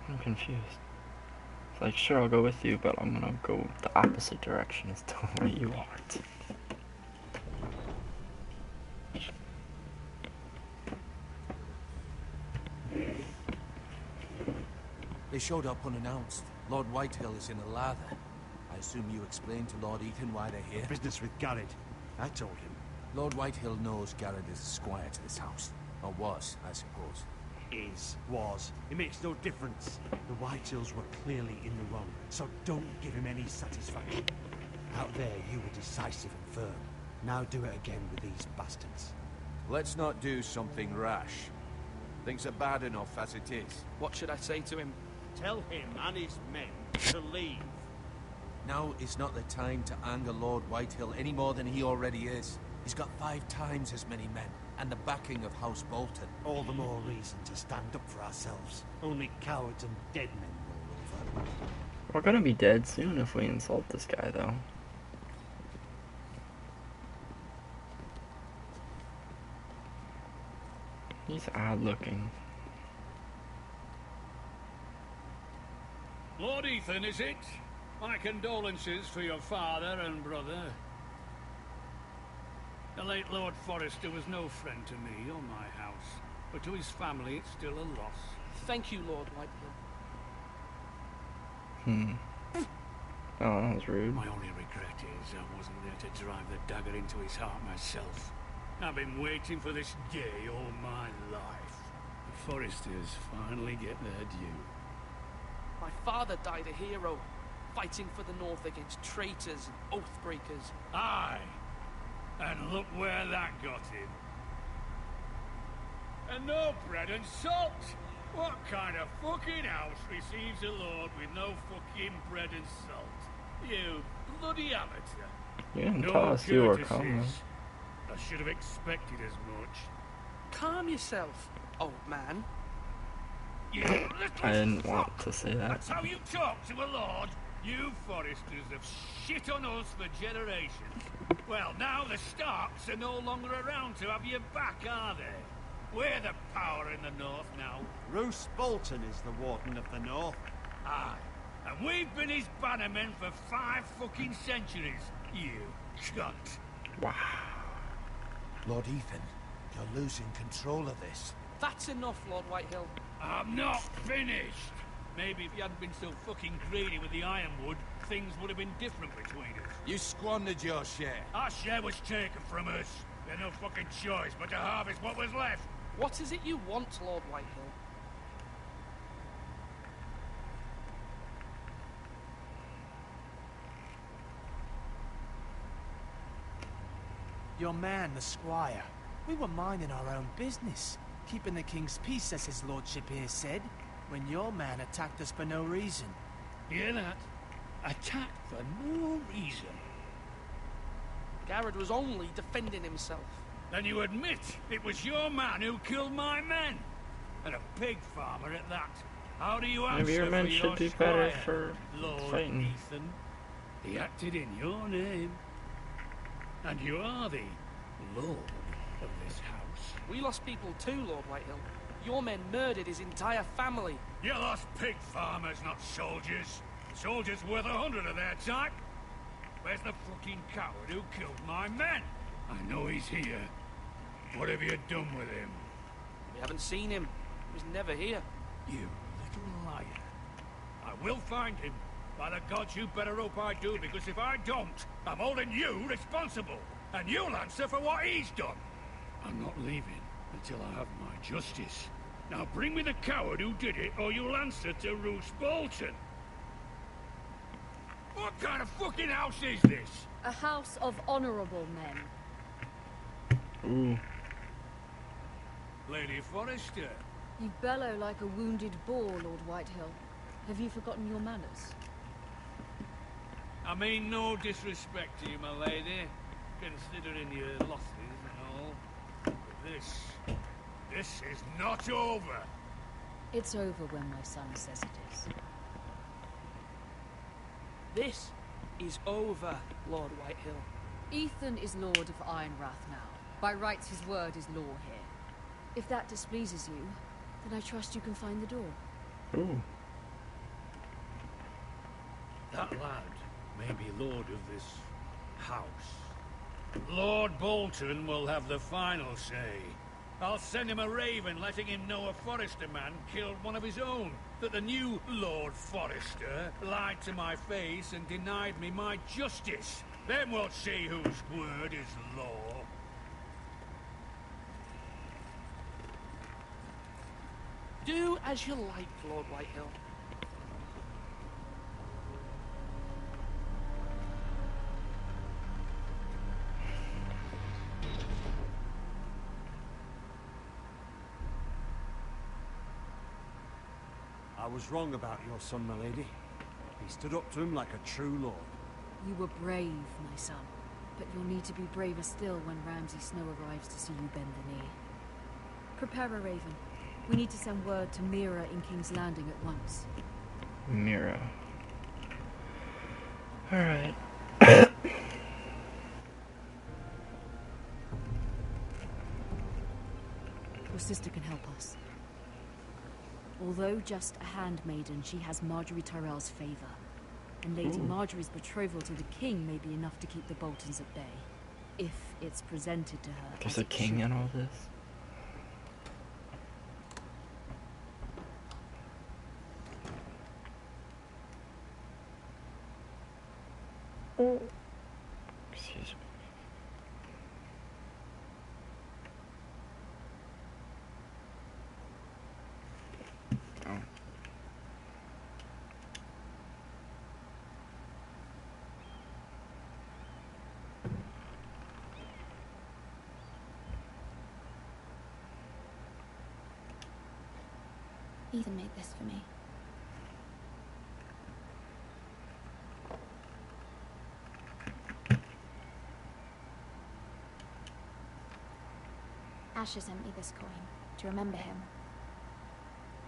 I'm confused. It's like, sure, I'll go with you, but I'm gonna go the opposite direction as to what you want. They showed up unannounced. Lord Whitehill is in a lather. I assume you explained to Lord Ethan why they're here? Business with Garrett. I told him. Lord Whitehill knows Garrett is the squire to this house. Or was, I suppose. Was. It makes no difference. The Whitehills were clearly in the wrong, so don't give him any satisfaction. Out there, you were decisive and firm. Now do it again with these bastards. Let's not do something rash. Things are bad enough as it is. What should I say to him? Tell him and his men to leave. Now is not the time to anger Lord Whitehill any more than he already is. He's got 5 times as many men, and the backing of House Bolton. All the more reason to stand up for ourselves. Only cowards and dead men roll over. We're gonna be dead soon if we insult this guy, though. He's odd looking. Lord Ethan, is it? My condolences for your father and brother. The late Lord Forrester was no friend to me or my house, but to his family it's still a loss. Thank you, Lord Whitehill. Oh, that was rude. My only regret is I wasn't there to drive the dagger into his heart myself. I've been waiting for this day all my life. The Forresters finally get their due. My father died a hero, fighting for the North against traitors and oath-breakers. Aye! And look where that got him. And no bread and salt! What kind of fucking house receives a lord with no fucking bread and salt? You bloody amateur. You didn't no tell us you were courtesies. coming. I should have expected as much. Calm yourself, old man. You I didn't want to say that. That's how you talk to a lord? You Forresters have shit on us for generations. Well, now the Starks are no longer around to have your back, are they? We're the power in the north now. Roose Bolton is the Warden of the North. Aye. And we've been his bannermen for 5 fucking centuries. You cunt. Wow. Lord Ethan, you're losing control of this. That's enough, Lord Whitehill. I'm not finished. Maybe if you hadn't been so fucking greedy with the ironwood, things would have been different between us. You squandered your share. Our share was taken from us. We had no fucking choice but to harvest what was left. What is it you want, Lord Whitehill? Your man, the squire. We were minding our own business, keeping the king's peace, as his lordship here said, when your man attacked us for no reason. Hear that? Attacked for no reason. Garrett was only defending himself. Then you admit it was your man who killed my men? And a pig farmer at that. How do you answer Maybe your men for should your be squire, better for Lord fighting. Ethan? He acted in your name. And you are the lord of this house. We lost people too, Lord Whitehill. Your men murdered his entire family. You lost pig farmers, not soldiers. Soldiers worth 100 of their type. Where's the fucking coward who killed my men? I know he's here. What have you done with him? We haven't seen him. He was never here. You little liar. I will find him. By the gods, you better hope I do, because if I don't, I'm holding you responsible. And you'll answer for what he's done. I'm not leaving until I have my justice. Now bring me the coward who did it, or you'll answer to Roose Bolton. What kind of fucking house is this? A house of honorable men. Ooh. Lady Forrester. You bellow like a wounded boar, Lord Whitehill. Have you forgotten your manners? I mean no disrespect to you, my lady, considering your losses and all. But this is not over. It's over when my son says it is. This is over, Lord Whitehill. Ethan is Lord of Ironrath now. By rights, his word is law here. If that displeases you, then I trust you can find the door. Ooh. That lad may be lord of this house. Lord Bolton will have the final say. I'll send him a raven letting him know a Forrester man killed one of his own. That the new Lord Forrester lied to my face and denied me my justice. Then we'll see whose word is law. Do as you like, Lord Whitehill. I was wrong about your son, my lady. He stood up to him like a true lord. You were brave, my son. But you'll need to be braver still when Ramsay Snow arrives to see you bend the knee. Prepare a raven. We need to send word to Mira in King's Landing at once. Mira. Alright. Your sister can help us. Although just a handmaiden, she has Marjorie Tyrell's favor. And Lady Marjorie's betrothal to the king may be enough to keep the Boltons at bay. If it's presented to her. There's a king in all this? Excuse me. Oh. Ethan made this for me. Asher sent me this coin to remember him.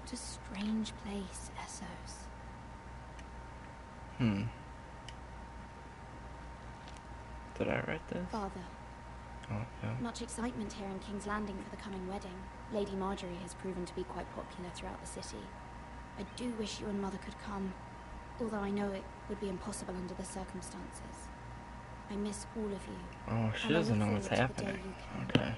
What a strange place, Essos. Did I write this? Father. Oh, yeah. Much excitement here in King's Landing for the coming wedding. Lady Marjorie has proven to be quite popular throughout the city. I do wish you and Mother could come, although I know it would be impossible under the circumstances. I miss all of you. Oh, she doesn't know what's happening. Okay.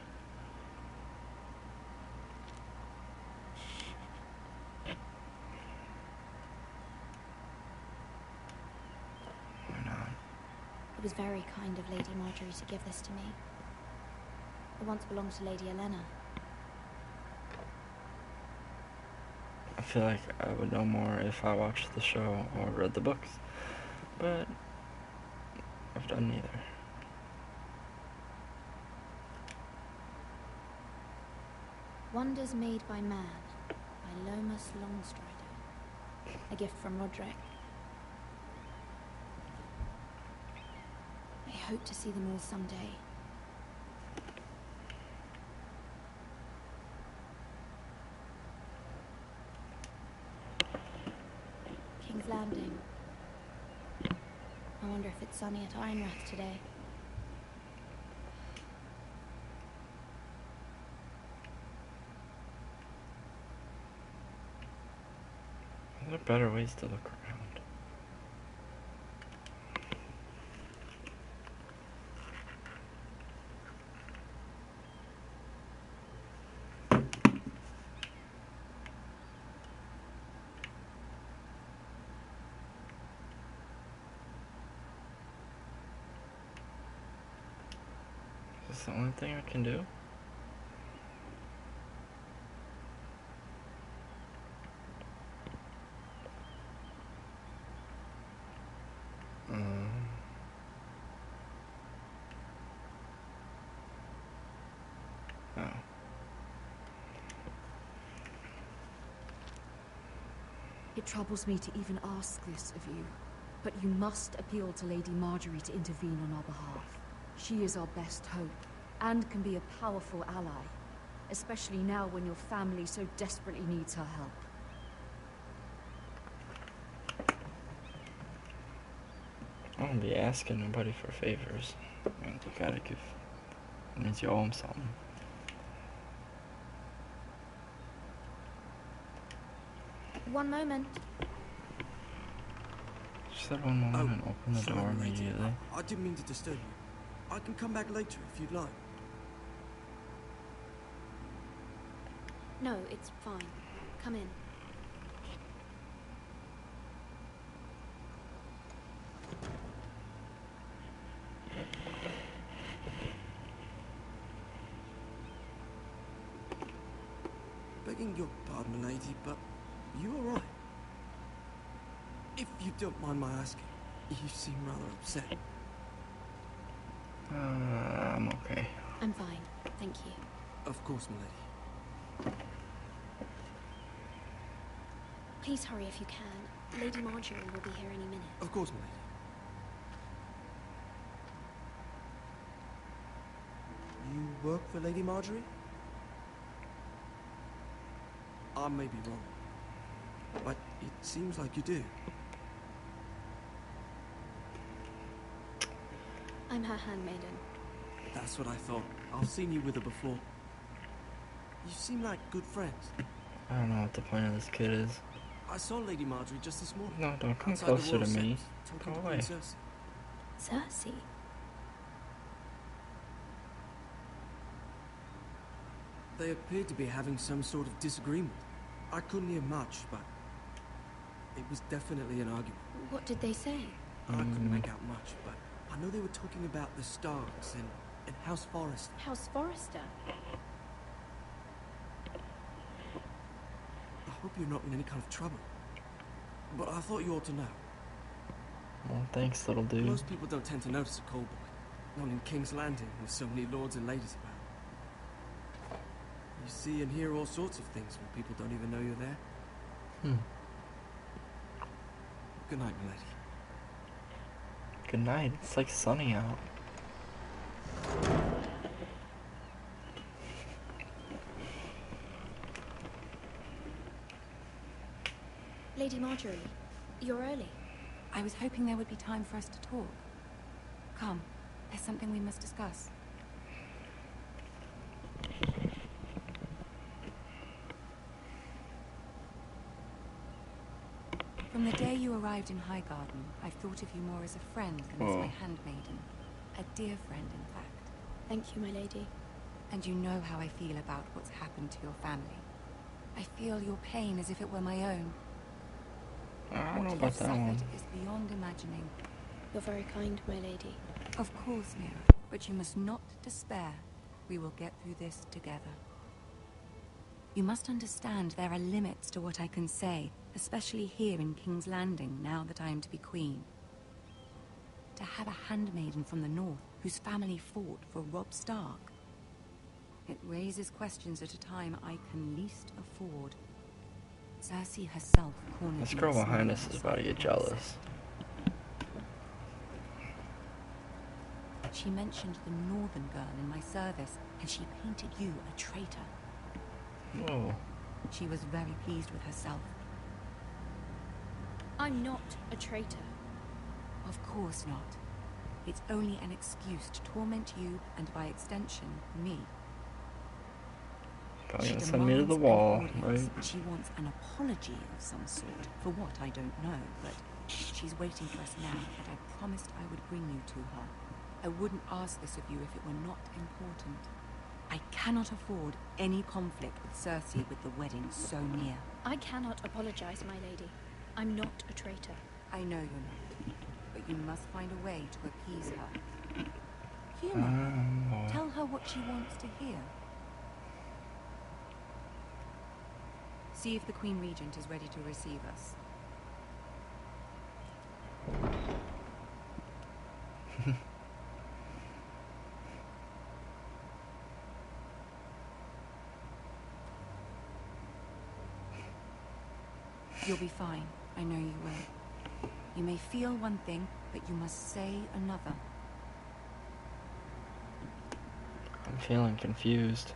It was very kind of Lady Marjorie to give this to me. It once belonged to Lady Elena. I feel like I would know more if I watched the show or read the books, but I've done neither. Wonders Made by Man, by Lomas Longstrider. A gift from Roderick. I hope to see them all someday. King's Landing. I wonder if it's sunny at Ironrath today. There are better ways to look around. Is this the only thing I can do? Oh. It troubles me to even ask this of you, but you must appeal to Lady Marjorie to intervene on our behalf. She is our best hope, and can be a powerful ally, especially now when your family so desperately needs her help. I won't be asking nobody for favors. I mean, you gotta give. It means you owe them something. One moment. She said one moment and opened the door immediately. I didn't mean to disturb you. I can come back later if you'd like. No, it's fine. Come in. Begging your pardon, lady, but you all right? If you don't mind my asking, you seem rather upset. I'm okay. I'm fine, thank you. Of course, milady. Please hurry if you can. Lady Marjorie will be here any minute. Of course, milady. work for Lady Marjorie? I may be wrong, but it seems like you do. I'm her handmaiden. That's what I thought. I've seen you with her before. You seem like good friends. I don't know what the point of this kid is. I saw Lady Marjorie just this morning. No, don't come outside the closer to royal me. steps, talking Go to away. Queen Cersei. Cersei? They appeared to be having some sort of disagreement. I couldn't hear much, but it was definitely an argument. What did they say? I couldn't make out much, but I know they were talking about the Starks and House Forrester. House Forrester? I hope you're not in any kind of trouble. But I thought you ought to know. Well, thanks, little dude. Most people don't tend to notice a Coldboy. Not in King's Landing with so many lords and ladies about. You see and hear all sorts of things when people don't even know you're there. Good night, my lady. Good night. It's like sunny out. Lady Marjorie, you're early. I was hoping there would be time for us to talk. Come, there's something we must discuss. From the day you arrived in Highgarden, I've thought of you more as a friend than as my handmaiden. A dear friend, in fact. Thank you, my lady. And you know how I feel about what's happened to your family. I feel your pain as if it were my own. I don't know What about you've that one. suffered is beyond imagining. You're very kind, my lady. Of course, Mira, but you must not despair. We will get through this together. You must understand there are limits to what I can say, especially here in King's Landing, now that I am to be queen. To have a handmaiden from the north whose family fought for Robb Stark. It raises questions at a time I can least afford. Cersei herself cornered This me girl small behind us is outside about to get the house. jealous. She mentioned the northern girl in my service, and she painted you a traitor. Whoa. She was very pleased with herself. I'm not a traitor. Of course not. It's only an excuse to torment you, and by extension, me. Probably She gonna send me to the demands an wall, audience. right? She wants an apology of some sort. For what, I don't know, but she's waiting for us now, and I promised I would bring you to her. I wouldn't ask this of you if it were not important. I cannot afford any conflict with Cersei with the wedding so near. I cannot apologize, my lady. I'm not a traitor. I know you're not, but you must find a way to appease her. Humor. Tell her what she wants to hear. See if the Queen Regent is ready to receive us. You'll be fine. I know you will. You may feel one thing, but you must say another. I'm feeling confused.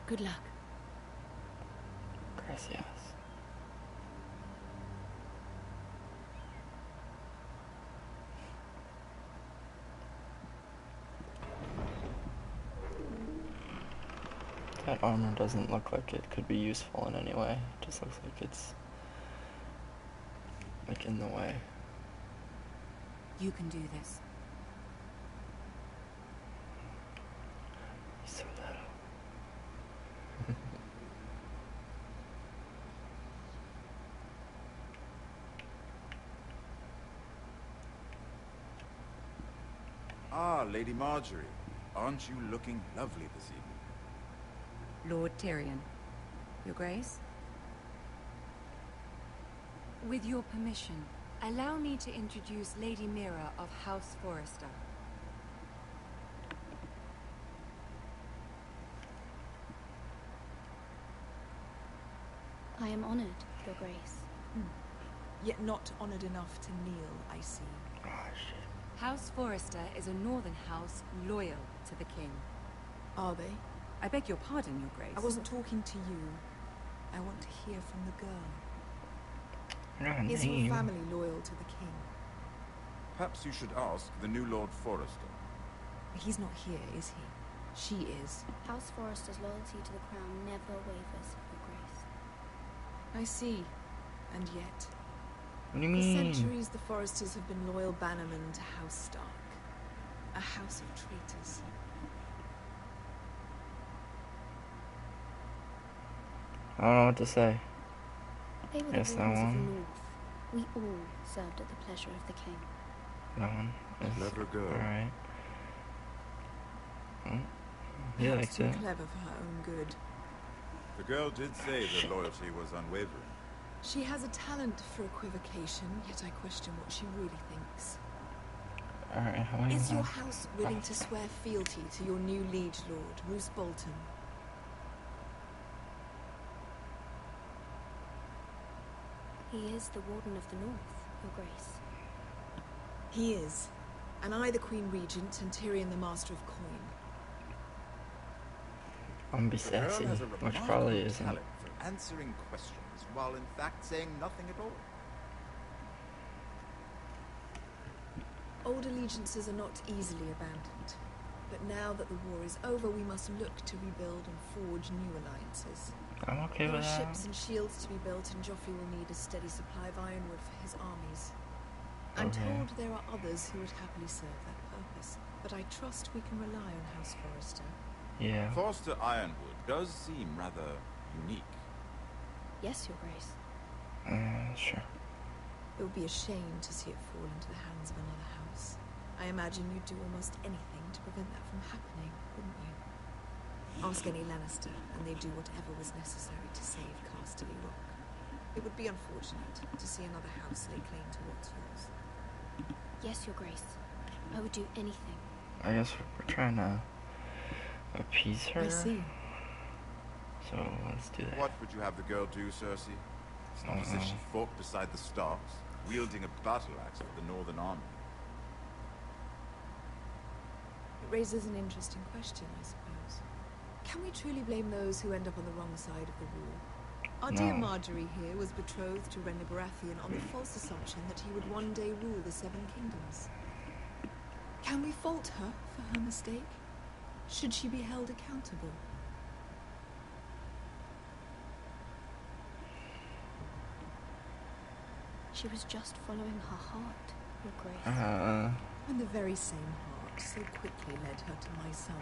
Good luck. Gracias. That armor doesn't look like it could be useful in any way. It just looks like it's like in the way. You can do this. He's so little. Ah, Lady Marjorie. Aren't you looking lovely this evening? Lord Tyrion. Your Grace? With your permission, allow me to introduce Lady Mira of House Forrester. I am honored, Your Grace. Yet not honored enough to kneel, I see. Oh, shit. House Forrester is a northern house loyal to the king. Are they? I beg your pardon, Your Grace. I wasn't talking to you. I want to hear from the girl. Is your family loyal to the king? Perhaps you should ask the new Lord Forrester. He's not here, is he? She is. House Forrester's loyalty to the crown never wavers, Your Grace. I see. And yet... What do you For mean? centuries, the Forresters have been loyal bannermen to House Stark. A house of traitors. I don't know what to say. They were Yes, the that wardens of the one. North. We all served at the pleasure of the king. That one. Is Clever girl. alright. Oh, he Perhaps likes too it. clever for her own good. The girl did say that loyalty was unwavering. She has a talent for equivocation, yet I question what she really thinks. Alright, how Is your house willing to swear fealty to your new liege lord, Roose Bolton? He is the Warden of the North, Your Grace. He is. And I the Queen Regent and Tyrion the Master of Coin. I'm be The girl sassy, has a which remarkable probably isn't. talent for answering questions while in fact saying nothing at all. Old allegiances are not easily abandoned. But now that the war is over, we must look to rebuild and forge new alliances. I'm okay There with are that. ships and shields to be built, and Joffrey will need a steady supply of ironwood for his armies. I'm Okay. told there are others who would happily serve that purpose, but I trust we can rely on House Forrester. Yeah. Forster Ironwood does seem rather unique. Yes, Your Grace. Sure. It would be a shame to see it fall into the hands of another house. I imagine you'd do almost anything to prevent that from happening, wouldn't you? Ask any Lannister, and they'd do whatever was necessary to save Casterly Rock. It would be unfortunate to see another house lay claim to what's yours. Yes, Your Grace. I would do anything. I guess we're trying to appease her. I see. So let's do that. What would you have the girl do, Cersei? It's not as if she fought beside the Starks, wielding a battle axe for the Northern Army. It raises an interesting question, I suppose. Can we truly blame those who end up on the wrong side of the war? Our dear No. Marjorie here was betrothed to Rhaenyra Baratheon on the false assumption that he would one day rule the Seven Kingdoms. Can we fault her for her mistake? Should she be held accountable? She was just following her heart, Your Grace. And the very same heart so quickly led her to my son.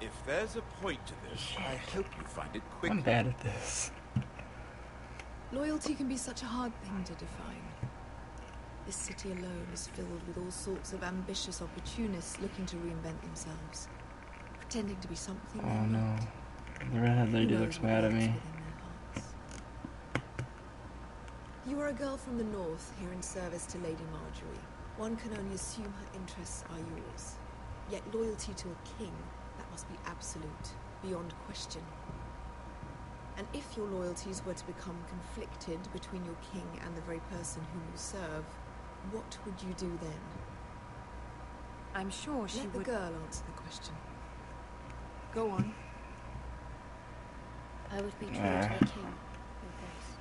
If there's a point to this, I hope you find it quickly. I'm bad at this. Loyalty can be such a hard thing to define. This city alone is filled with all sorts of ambitious opportunists looking to reinvent themselves, pretending to be something Oh they're no. not. The redhead Who lady knows looks what mad at lurks me. within their hearts. You are a girl from the north, here in service to Lady Marjorie. One can only assume her interests are yours. Yet loyalty to a king, that must be absolute, beyond question. And if your loyalties were to become conflicted between your king and the very person whom you serve, what would you do then? I'm sure she Let would... the girl answer the question. Go on. I would be true to the king, Your Grace.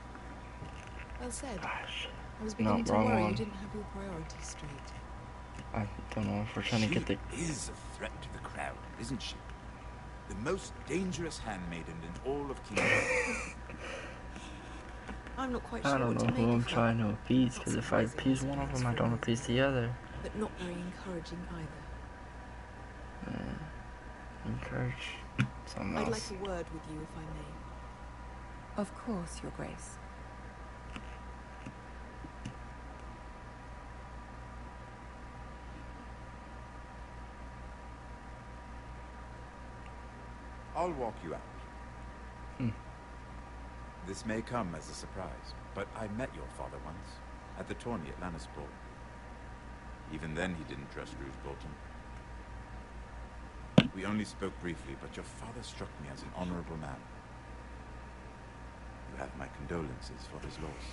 Well said. I was No, beginning to wrong worry one. you didn't have your priorities straight. I don't know if we're trying to get the... She is a threat to the crown, isn't she? The most dangerous handmaiden in all of Kingdom. I'm not quite I sure don't what to know make who I'm of that. trying to appease, because if I appease one of them, I don't appease the other. But not very encouraging either. Encourage something I'd else. like a word with you, if I may. Of course, Your Grace. I'll walk you out. Hmm. This may come as a surprise, but I met your father once, at the tourney at Lannisport. Even then he didn't trust Roose Bolton. We only spoke briefly, but your father struck me as an honorable man. You have my condolences for his loss.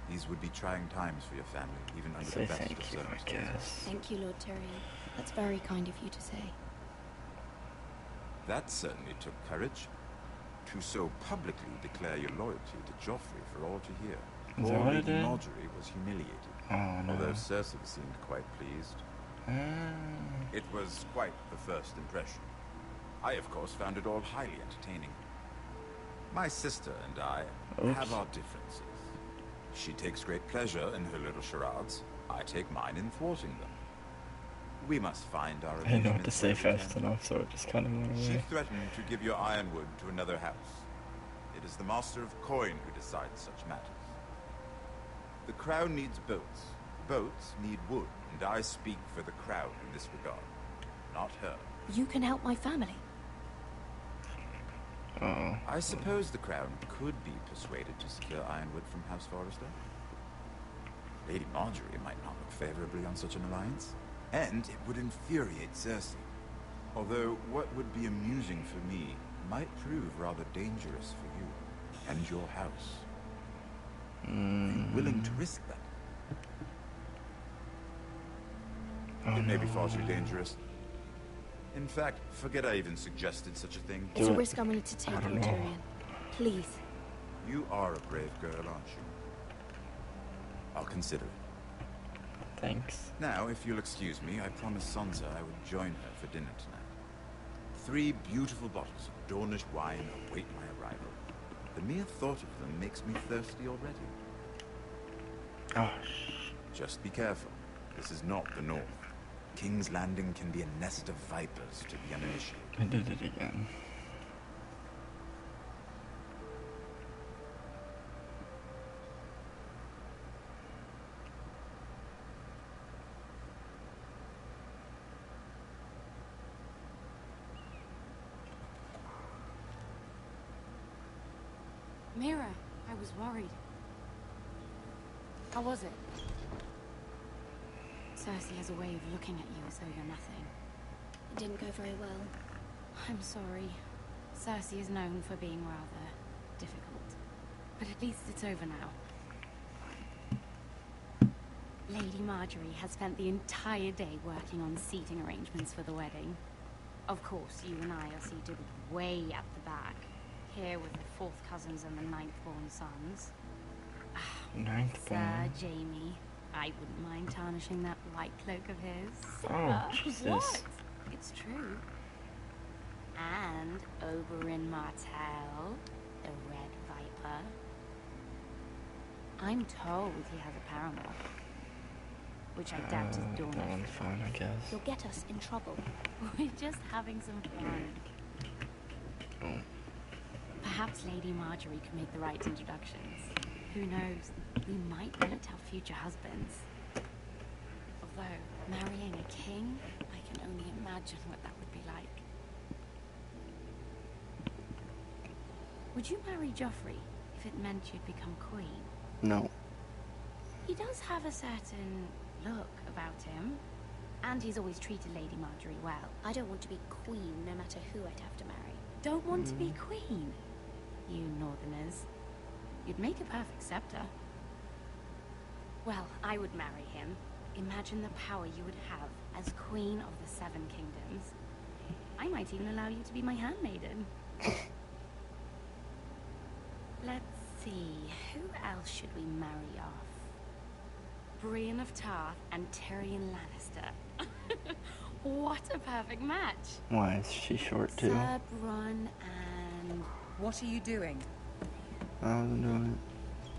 These would be trying times for your family, even under Say the best thank of you, I circumstances. guess. Thank you, Lord Tyrion. That's very kind of you to say. That certainly took courage. To so publicly declare your loyalty to Joffrey for all to hear. Is that Poor what it Lady did? Marjorie was humiliated, Oh, no. although Cersei seemed quite pleased. It was quite the first impression. I, of course, found it all highly entertaining. My sister and I have our differences. She takes great pleasure in her little charades. I take mine in thwarting them. We must find our I didn't know what to amusements say where we fast can. enough, so it just kind of went She away. threatened to give your ironwood to another house. It is the Master of Coin who decides such matters. The crown needs boats. Boats need wood, and I speak for the crown in this regard, not her. You can help my family. I suppose the crown could be persuaded to secure ironwood from House Forrester. Lady Marjorie might not look favorably on such an alliance, and it would infuriate Cersei. Although what would be amusing for me might prove rather dangerous for you and your house. Are you willing to risk that? It may be far too dangerous. In fact, forget I even suggested such a thing. It's a risk I'm willing to take, Lord Tyrion. Please. You are a brave girl, aren't you? I'll consider it. Thanks. Now, if you'll excuse me, I promised Sansa I would join her for dinner tonight. 3 beautiful bottles of Dornish wine await my arrival. The mere thought of them makes me thirsty already. Just be careful. This is not the North. King's Landing can be a nest of vipers to the uninitiated. I did it again. Mira, I was worried. How was it? Cersei has a way of looking at you as though you're nothing. It didn't go very well. I'm sorry. Cersei is known for being rather difficult. But at least it's over now. Lady Marjorie has spent the entire day working on seating arrangements for the wedding. Of course, you and I are seated way at the back, here with the 4th cousins and the 9th-born sons. Sir Jaime, I wouldn't mind tarnishing that white cloak of his. Oh, Jesus. What? It's true. And Oberyn Martell, the Red Viper. I'm told he has a paramour. Which I doubt is That Dornish. one's fine, I guess. You'll get us in trouble. We're just having some fun. Perhaps Lady Marjorie can make the right introductions. Who knows? We might meet our future husbands. Although, marrying a king, I can only imagine what that would be like. Would you marry Joffrey if it meant you'd become queen? No. He does have a certain look about him. And he's always treated Lady Marjorie well. I don't want to be queen, no matter who I'd have to marry. Don't want to be queen? You Northerners. You'd make a perfect scepter. Well, I would marry him. Imagine the power you would have as Queen of the 7 Kingdoms. I might even allow you to be my handmaiden. Let's see, who else should we marry off? Brienne of Tarth and Tyrion Lannister. What a perfect match! Why is she short too? Sir Bronn and... What are you doing? I wasn't doing it.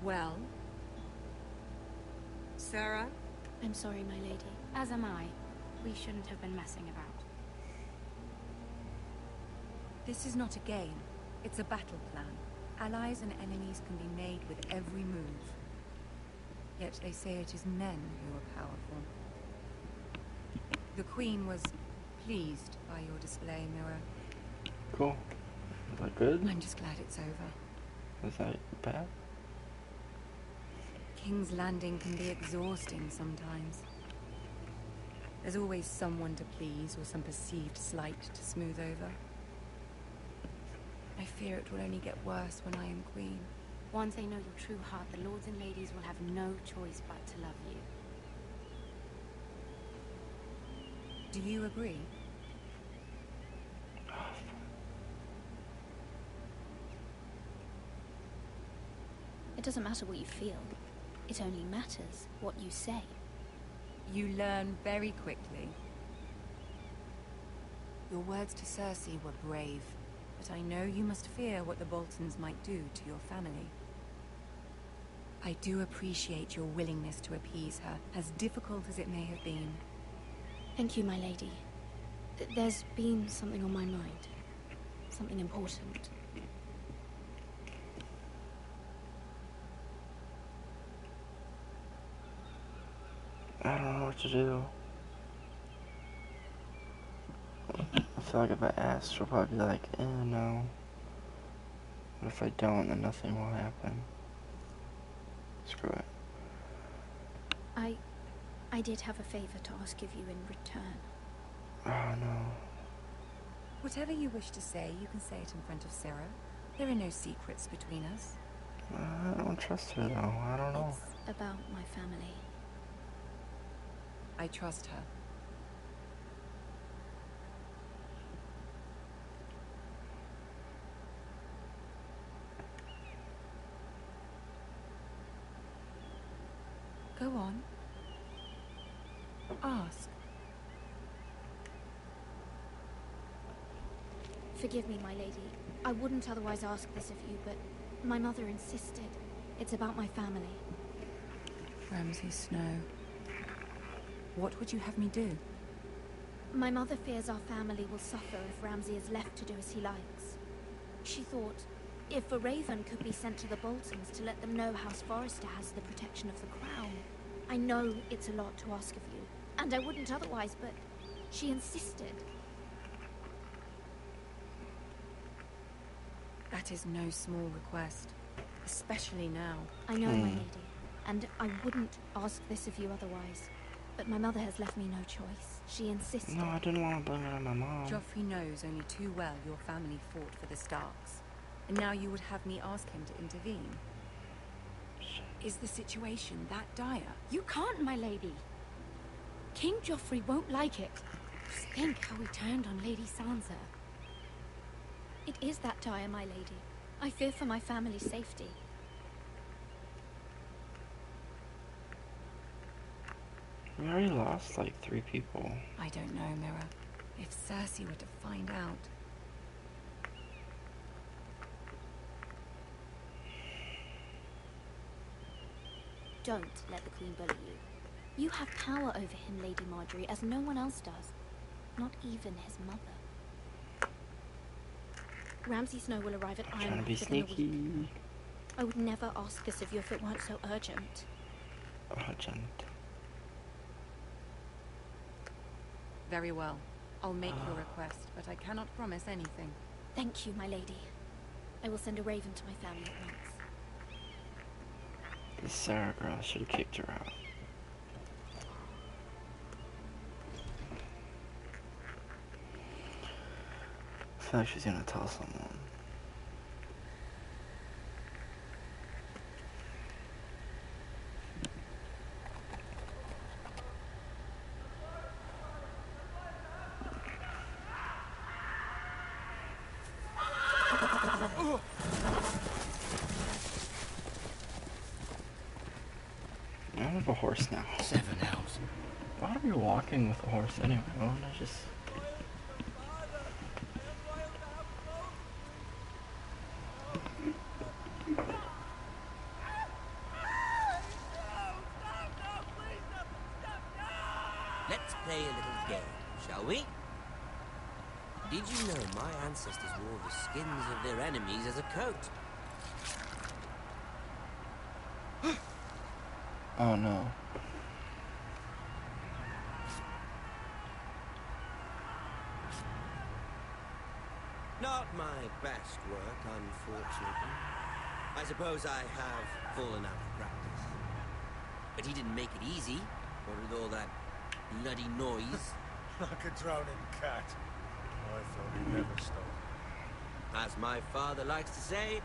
Well? Sarah? I'm sorry, my lady. As am I. We shouldn't have been messing about. This is not a game. It's a battle plan. Allies and enemies can be made with every move. Yet they say it is men who are powerful. The Queen was pleased by your display, Mira. Cool. Is that good? I'm just glad it's over. Is that bad? King's Landing can be exhausting sometimes. There's always someone to please or some perceived slight to smooth over. I fear it will only get worse when I am queen. Once they know your true heart, the lords and ladies will have no choice but to love you. Do you agree? It doesn't matter what you feel. It only matters what you say. You learn very quickly. Your words to Cersei were brave, but I know you must fear what the Boltons might do to your family. I do appreciate your willingness to appease her, as difficult as it may have been. Thank you, my lady. There's been something on my mind. Something important. I don't know what to do. I feel like if I ask, she'll probably be like, no. But if I don't, then nothing will happen. Screw it. I did have a favor to ask of you in return. Oh, no. Whatever you wish to say, you can say it in front of Sarah. There are no secrets between us. I don't trust her, though. I don't know. It's about my family. I trust her. Go on. Ask. Forgive me, my lady. I wouldn't otherwise ask this of you, but my mother insisted. It's about my family. Ramsay Snow. What would you have me do? My mother fears our family will suffer if Ramsay is left to do as he likes. She thought, if a raven could be sent to the Boltons to let them know House Forrester has the protection of the crown. I know it's a lot to ask of you, and I wouldn't otherwise, but she insisted. That is no small request, especially now. I know, my lady, and I wouldn't ask this of you otherwise. But my mother has left me no choice. She insisted. No, I didn't want to blame it on my mom. Joffrey knows only too well your family fought for the Starks. And now you would have me ask him to intervene. Is the situation that dire? You can't, my lady. King Joffrey won't like it. Just think how he turned on Lady Sansa. It is that dire, my lady. I fear for my family's safety. We already lost like 3 people. I don't know, Mira. If Cersei were to find out... Don't let the Queen bully you. You have power over him, Lady Marjorie, as no one else does. Not even his mother. Ramsay Snow will arrive at Ironwood within a week. I would never ask this of you if it weren't so urgent. Urgent. Very well. I'll make your request, but I cannot promise anything. Thank you, my lady. I will send a raven to my family at once. This Sarah girl, I should have kicked her out. I feel like she's gonna tell someone. I have a horse now. 7 elves. Why are we walking with a horse anyway? Why don't I just... Let's play a little game, shall we? Did you know my ancestors wore the skins of their enemies as a coat? Oh no. Not my best work, unfortunately. I suppose I have fallen out of practice. But he didn't make it easy, what with all that bloody noise. Like a drowning cat. I thought he'd never stop. As my father likes to say,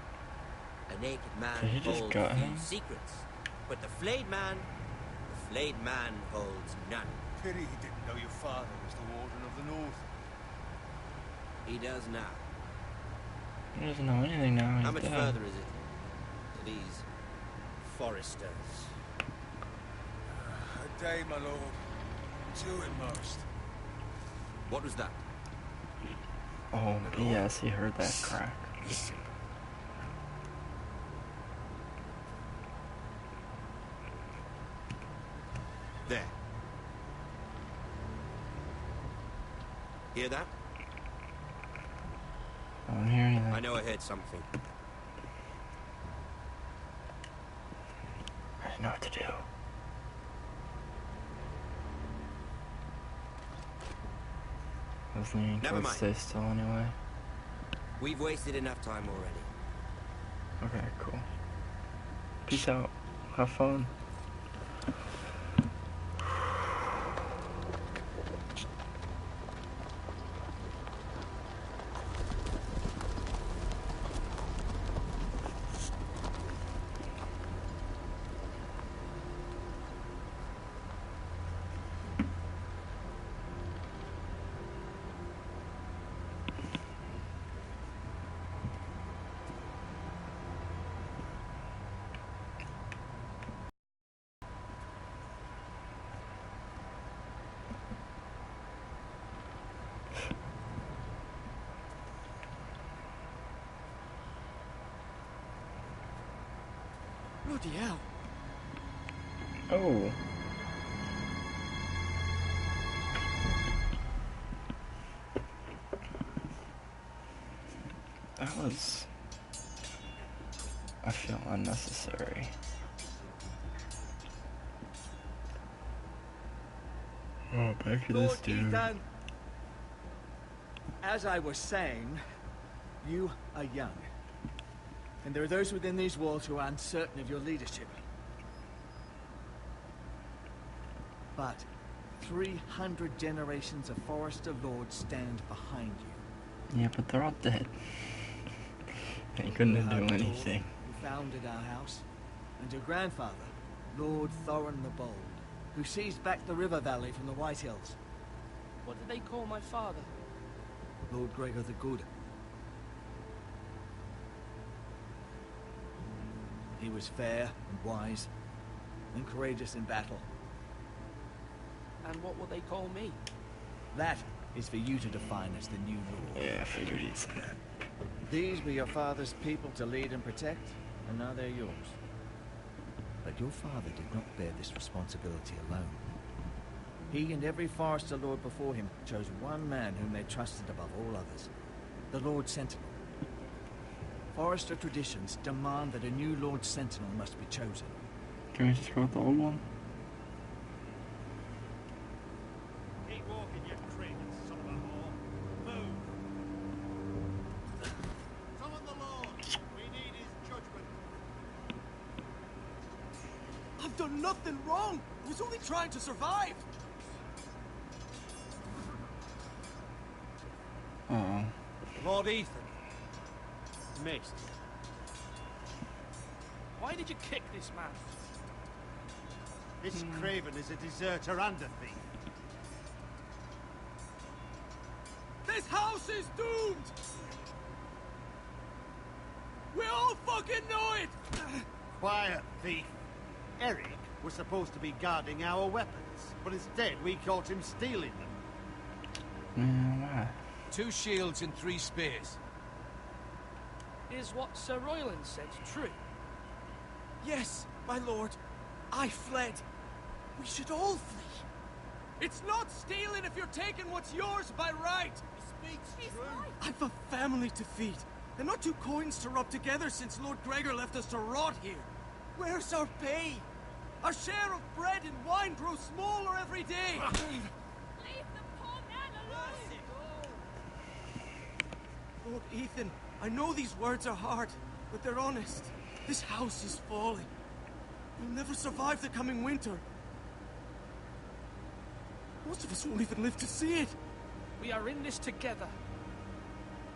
a naked man Did he just holds gut few him? secrets, but the flayed man holds none. Pity he didn't know your father was the Warden of the North. He does now. He doesn't know anything now. How He's much dead. further is it to these foresters? A day, my lord. 2 at most. What was that? Oh, yes, he heard that crack. There. Hear that? I don't hear anything. I know I heard something. I didn't know what to do. I was leaning Never towards mind. stay still anyway. We've wasted enough time already. Okay, cool. Peace out. Have fun. Bloody hell. Oh. That was, I feel, unnecessary. Oh, back to this Lord dude. Ethan, as I was saying, you are young. And there are those within these walls who are uncertain of your leadership. But 300 generations of Forester Lords stand behind you. Yeah, but they're all dead. They couldn't do anything. Who founded our house, and your grandfather, Lord Thorin the Bold, who seized back the river valley from the White Hills. What did they call my father? Lord Gregor the Good. He was fair and wise, and courageous in battle. And what will they call me? That is for you to define as the new lord. Yeah, I figured he'd say that. These were your father's people to lead and protect, and now they're yours. But your father did not bear this responsibility alone. He and every Forester Lord before him chose one man whom they trusted above all others, the Lord Sentinel. Forester traditions demand that a new Lord Sentinel must be chosen. Can we just go with the old one? Keep walking, you cricket, son of a whore. Move. Summon the Lord. We need his judgment. I've done nothing wrong. I was only trying to survive. Uh-oh. Lord Ethan. Missed. Why did you kick this man? This Craven is a deserter and a thief. This house is doomed. We all fucking know it. Quiet, thief. Eric was supposed to be guarding our weapons, but instead we caught him stealing them. Why? 2 shields and 3 spears. Is what Sir Royland said true? Yes, my lord. I fled. We should all flee. It's not stealing if you're taking what's yours by right. He speaks true. I've a family to feed, and not 2 coins to rub together since Lord Gregor left us to rot here. Where's our pay? Our share of bread and wine grows smaller every day. Leave the poor man alone! Lord Ethan, I know these words are hard, but they're honest. This house is falling. We'll never survive the coming winter. Most of us won't even live to see it. We are in this together.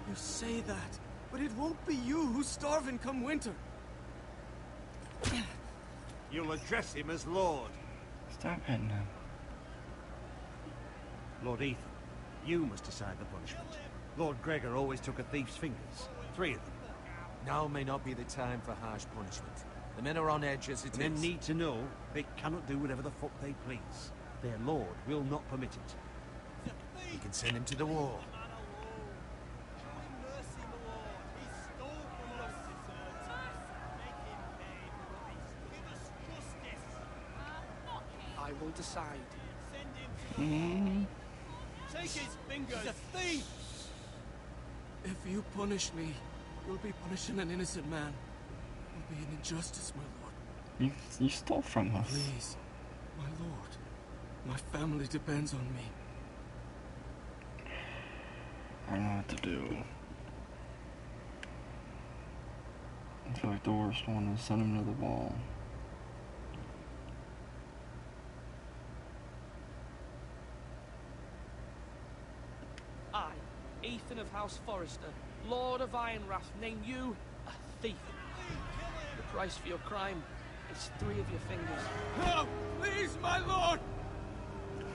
You say that, But it won't be you who's starving come winter. You'll address him as Lord. Stop hitting him. Lord Ethan, you must decide the punishment. Lord Gregor always took a thief's fingers. 3 of them. Now may not be the time for harsh punishment. The men are on edge as it is. Men need to know they cannot do whatever the fuck they please. Their lord will not permit it. You can send him to the wall. I will decide. Take his fingers! He's a thief! If you punish me, you'll be punishing an innocent man. It'll be an injustice, my lord. You stole from us. Please, my lord. My family depends on me. I don't know what to do. I feel like the worst one is send him to the wall. I, Ethan of House Forrester, Lord of Ironrath, name you a thief. The price for your crime is 3 of your fingers. No! Please, my lord!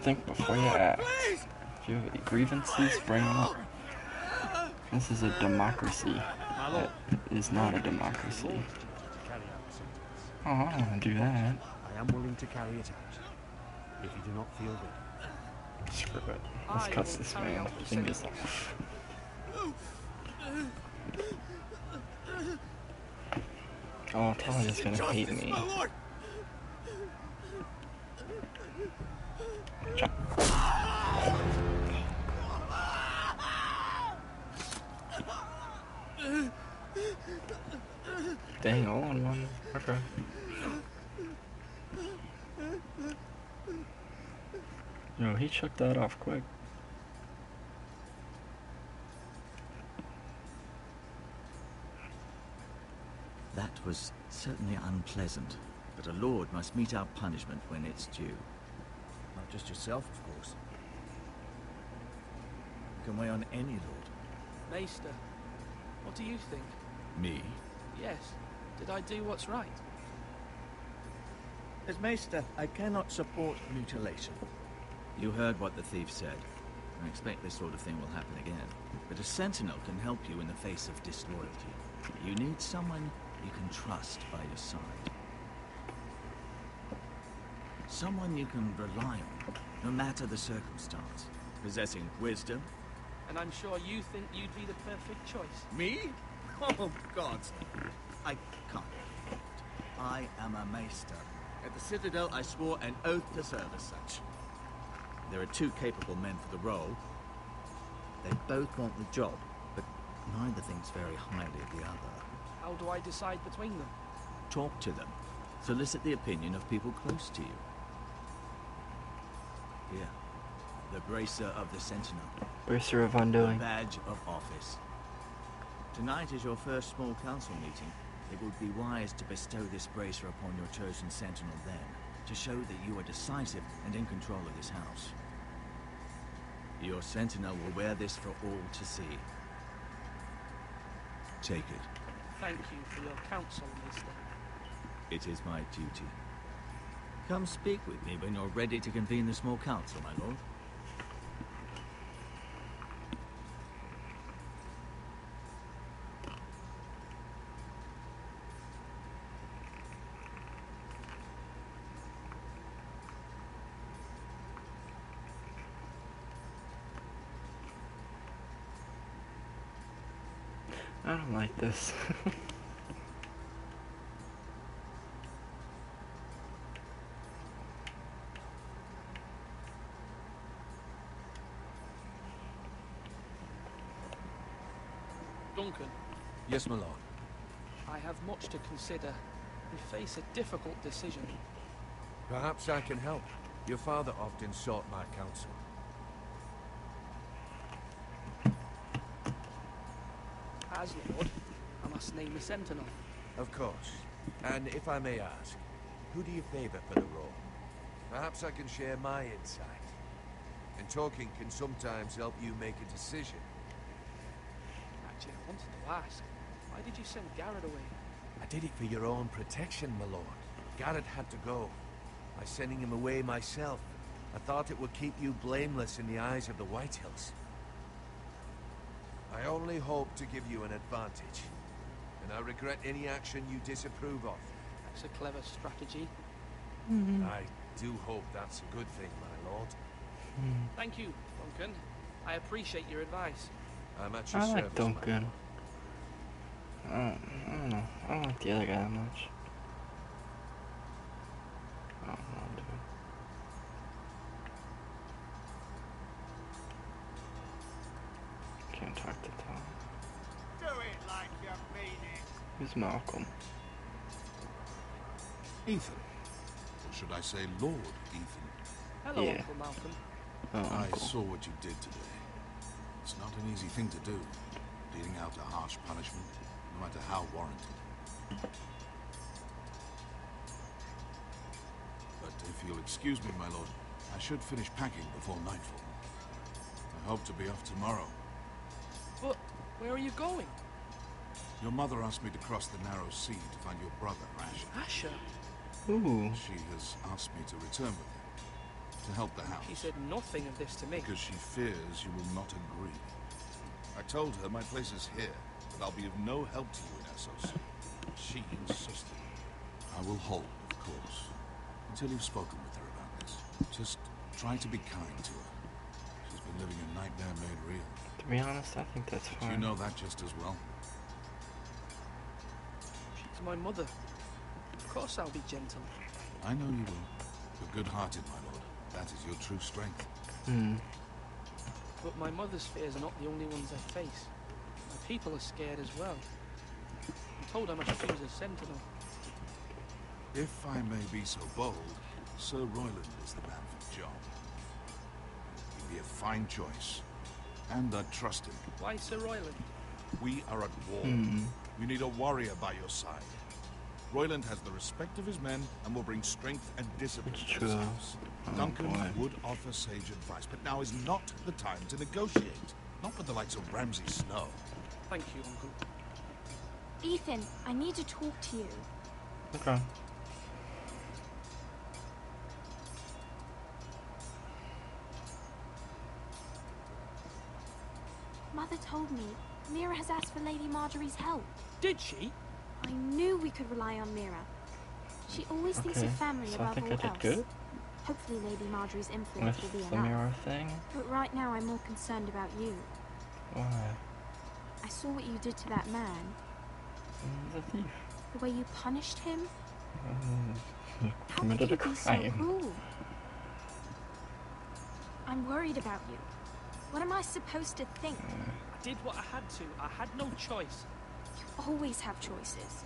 Think before you act. If you have any grievances, bring them up. This is a democracy. That is not a democracy. Oh, I don't want to do that. I am willing to carry it out. If you do not feel ready. Screw it. Let's cut this man fingers off. Oh, Talia's gonna hate me. Dang, all in one. Okay. Yo, he checked that off quick. That was certainly unpleasant, but a lord must meet our punishment when it's due. Not just yourself, of course. You can weigh on any lord. Maester, what do you think? Me? Yes. Did I do what's right? As Maester, I cannot support mutilation. You heard what the thief said. I expect this sort of thing will happen again. But a sentinel can help you in the face of disloyalty. You need someone you can trust by your side. Someone you can rely on, no matter the circumstance. Possessing wisdom. And I'm sure you think you'd be the perfect choice. Me? Oh, God. I can't. I am a Maester. At the Citadel, I swore an oath to serve as such. There are 2 capable men for the role. They both want the job, but neither thinks very highly of the other. How do I decide between them? Talk to them. Solicit the opinion of people close to you. Here, the Bracer of the Sentinel. Bracer of Undoing. The badge of office. Tonight is your first small council meeting. It would be wise to bestow this bracer upon your chosen sentinel then, to show that you are decisive and in control of this house. Your sentinel will wear this for all to see. Take it. Thank you for your counsel, Maester. It is my duty. Come speak with me when you're ready to convene the small council, my lord. I don't like this. Duncan. Yes, my lord. I have much to consider. We face a difficult decision. Perhaps I can help. Your father often sought my counsel. As Lord, I must name a sentinel. Of course. And if I may ask, who do you favor for the role? Perhaps I can share my insight. And talking can sometimes help you make a decision. Actually, I wanted to ask, why did you send Garrett away? I did it for your own protection, my lord. Garrett had to go. By sending him away myself, I thought it would keep you blameless in the eyes of the Whitehills. I only hope to give you an advantage, and I regret any action you disapprove of. That's a clever strategy. I do hope that's a good thing, my lord. Thank you, Duncan. I appreciate your advice. I'm at your I service, like Duncan. I don't know. I don't like the other guy that much. I don't know, dude. Can't talk to Tom. Do it like you mean it. Who's Malcolm? Ethan. Or should I say Lord Ethan? Hello, Yeah. Uncle Malcolm. Oh, I Uncle. saw what you did today. It's not an easy thing to do, dealing out a harsh punishment, no matter how warranted. But if you'll excuse me, my lord, I should finish packing before nightfall. I hope to be off tomorrow. But where are you going? Your mother asked me to cross the narrow sea to find your brother, Asher. Asher? Ooh. She has asked me to return with him, to help the house. She said nothing of this to me. Because she fears you will not agree. I told her my place is here, but I'll be of no help to you in Essos. She insisted. I will hold, of course, until you've spoken with her about this. Just try to be kind to her. She's been living a nightmare made real. To be honest, I think that's But fine. you know that just as well. She's my mother. Of course I'll be gentle. I know you will. You're good-hearted, my lord. That is your true strength. But my mother's fears are not the only ones I face. My people are scared as well. I'm told I must choose a sentinel. If I may be so bold, Sir Royland is the man for the job. He'd be a fine choice. And I trust him. Why Sir Royland? We are at war. You need a warrior by your side. Royland has the respect of his men and will bring strength and discipline to this house. Duncan would offer sage advice, but now is not the time to negotiate. Not with the likes of Ramsay Snow. Thank you, Uncle. Ethan, I need to talk to you. Okay. Mother told me Mira has asked for Lady Marjorie's help. Did she? I knew we could rely on Mira. She always thinks of family so I above think all I did else. good. Hopefully Lady Marjorie's influence will be With the enough. mirror thing. But right now I'm more concerned about you. Why? I saw what you did to that man. He's a thief. The way you punished him. He How committed could a you be so crime. cruel? I'm worried about you. What am I supposed to think? I did what I had to. I had no choice. You always have choices.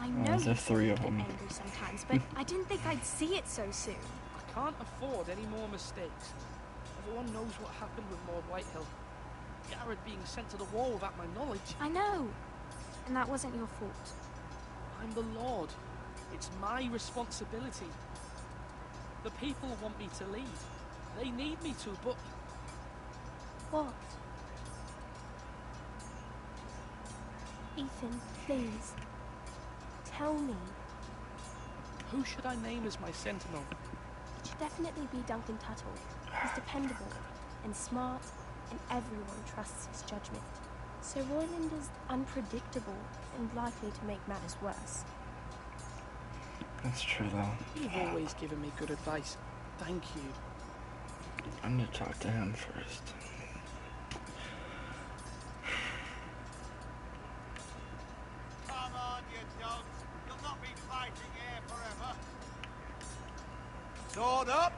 I know there's you three of get them. angry sometimes, but I didn't think I'd see it so soon. I can't afford any more mistakes. Everyone knows what happened with Lord Whitehill. Garrett being sent to the wall without my knowledge. I know. And that wasn't your fault. I'm the Lord. It's my responsibility. The people want me to lead. They need me to, but... What? Ethan, please. Tell me. Who should I name as my sentinel? It should definitely be Duncan Tuttle. He's dependable and smart, and everyone trusts his judgment. Sir Royland is unpredictable and likely to make matters worse. That's true, though. You've always given me good advice. Thank you. I'm gonna talk to him first. Come on, you dogs. You'll not be fighting here forever. Sword up.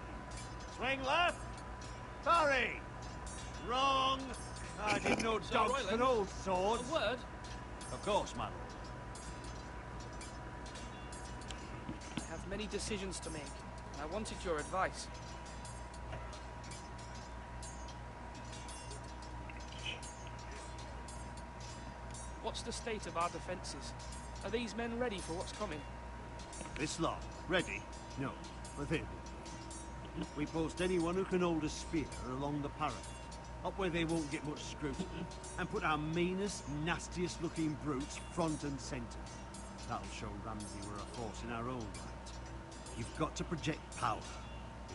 Swing left. Parry. Wrong. I didn't know Sir dogs Royland, could hold swords. A word? Of course, my lord. I have many decisions to make. I wanted your advice. What's the state of our defences? Are these men ready for what's coming? This lot, ready? No, but they will. We post anyone who can hold a spear along the parapet. up where they won't get much scrutiny, and put our meanest, nastiest looking brutes front and centre. That'll show Ramsay we're a force in our own right. You've got to project power,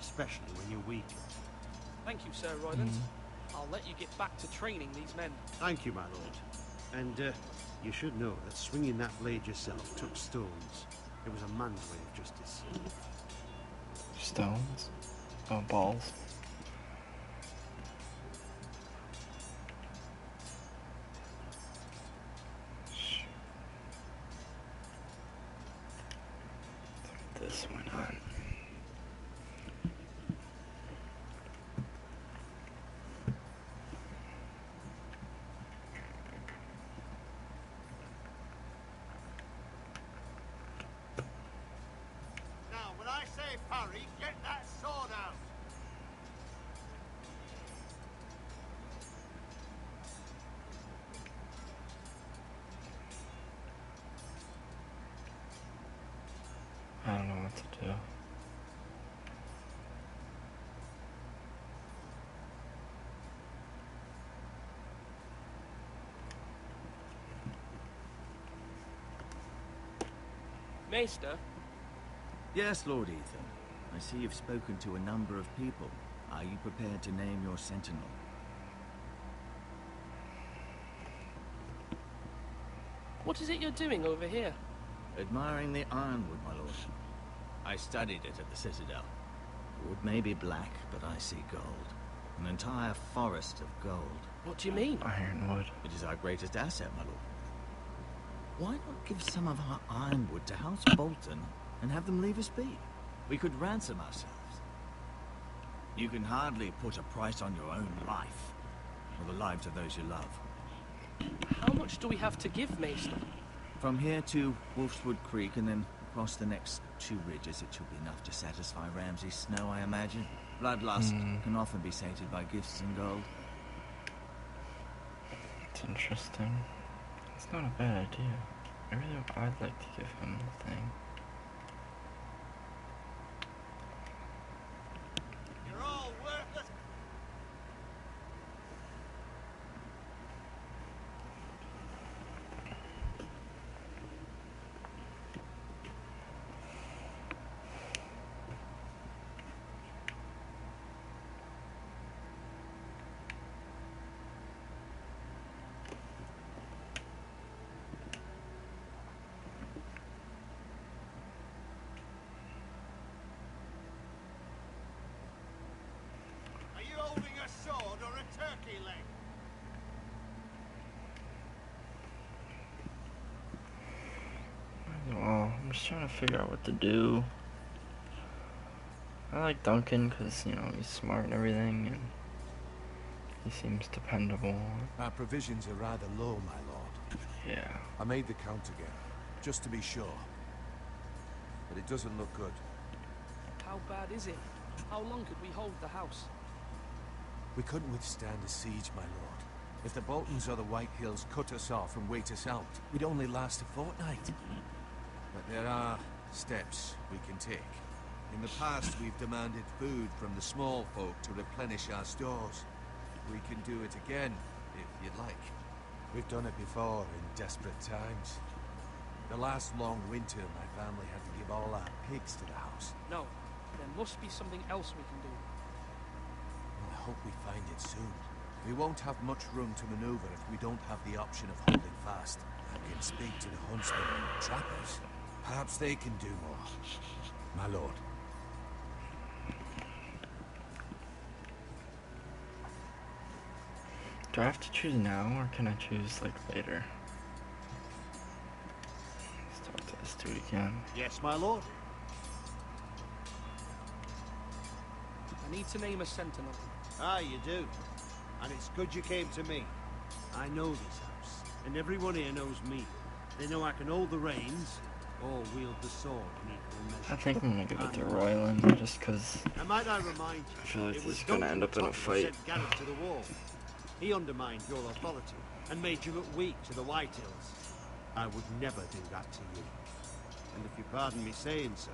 especially when you're weak. Thank you, Sir Royland. I'll let you get back to training these men. Thank you, my lord. And you should know that swinging that blade yourself took stones. It was a man's way of justice. Stones? Oh, balls. This went on. Now, when I say parry, get that sword out. I don't know what to do. Maester? Yes, Lord Ethan. I see you've spoken to a number of people. Are you prepared to name your sentinel? What is it you're doing over here? Admiring the ironwood, my lord. I studied it at the Citadel. Wood may be black, but I see gold. An entire forest of gold. What do you mean? Ironwood. It is our greatest asset, my lord. Why not give some of our ironwood to House Bolton and have them leave us be? We could ransom ourselves. You can hardly put a price on your own life, or the lives of those you love. How much do we have to give, Maester? From here to Wolfswood Creek and then across the next 2 ridges, it should be enough to satisfy Ramsay Snow, I imagine. Bloodlust can often be sated by gifts and gold. It's interesting. It's not a bad idea. I'd like to give him the thing. You're all worthless. Are you holding a sword or a turkey leg? Well, I'm just trying to figure out what to do. I like Duncan because, you know, he's smart and everything, and he seems dependable. Our provisions are rather low, my lord. Yeah. I made the count again, just to be sure. But it doesn't look good. How bad is it? How long could we hold the house? We couldn't withstand a siege, my lord. If the Boltons or the White Hills cut us off and wait us out, we'd only last a fortnight. But there are steps we can take. In the past, we've demanded food from the small folk to replenish our stores. We can do it again, if you'd like. We've done it before in desperate times. The last long winter, my family had to give all our pigs to the house. No, there must be something else we can do. Well, I hope we find it soon. We won't have much room to maneuver if we don't have the option of holding fast. I can speak to the huntsmen and trappers. Perhaps they can do more. My lord. Do I have to choose now, or can I choose, like, later? Let's talk to this dude again. Yes, my lord. I need to name a sentinel. Ah, you do. And it's good you came to me. I know this house, and everyone here knows me. They know I can hold the reins, or wield the sword in equal measure. I think I'm gonna give it to Royland, just because And might I remind you, I feel like it this was is gonna end up in a Duncan who fight. sent Gareth to the wall. He undermined your authority and made you look weak to the White Hills. I would never do that to you. And if you pardon me saying so,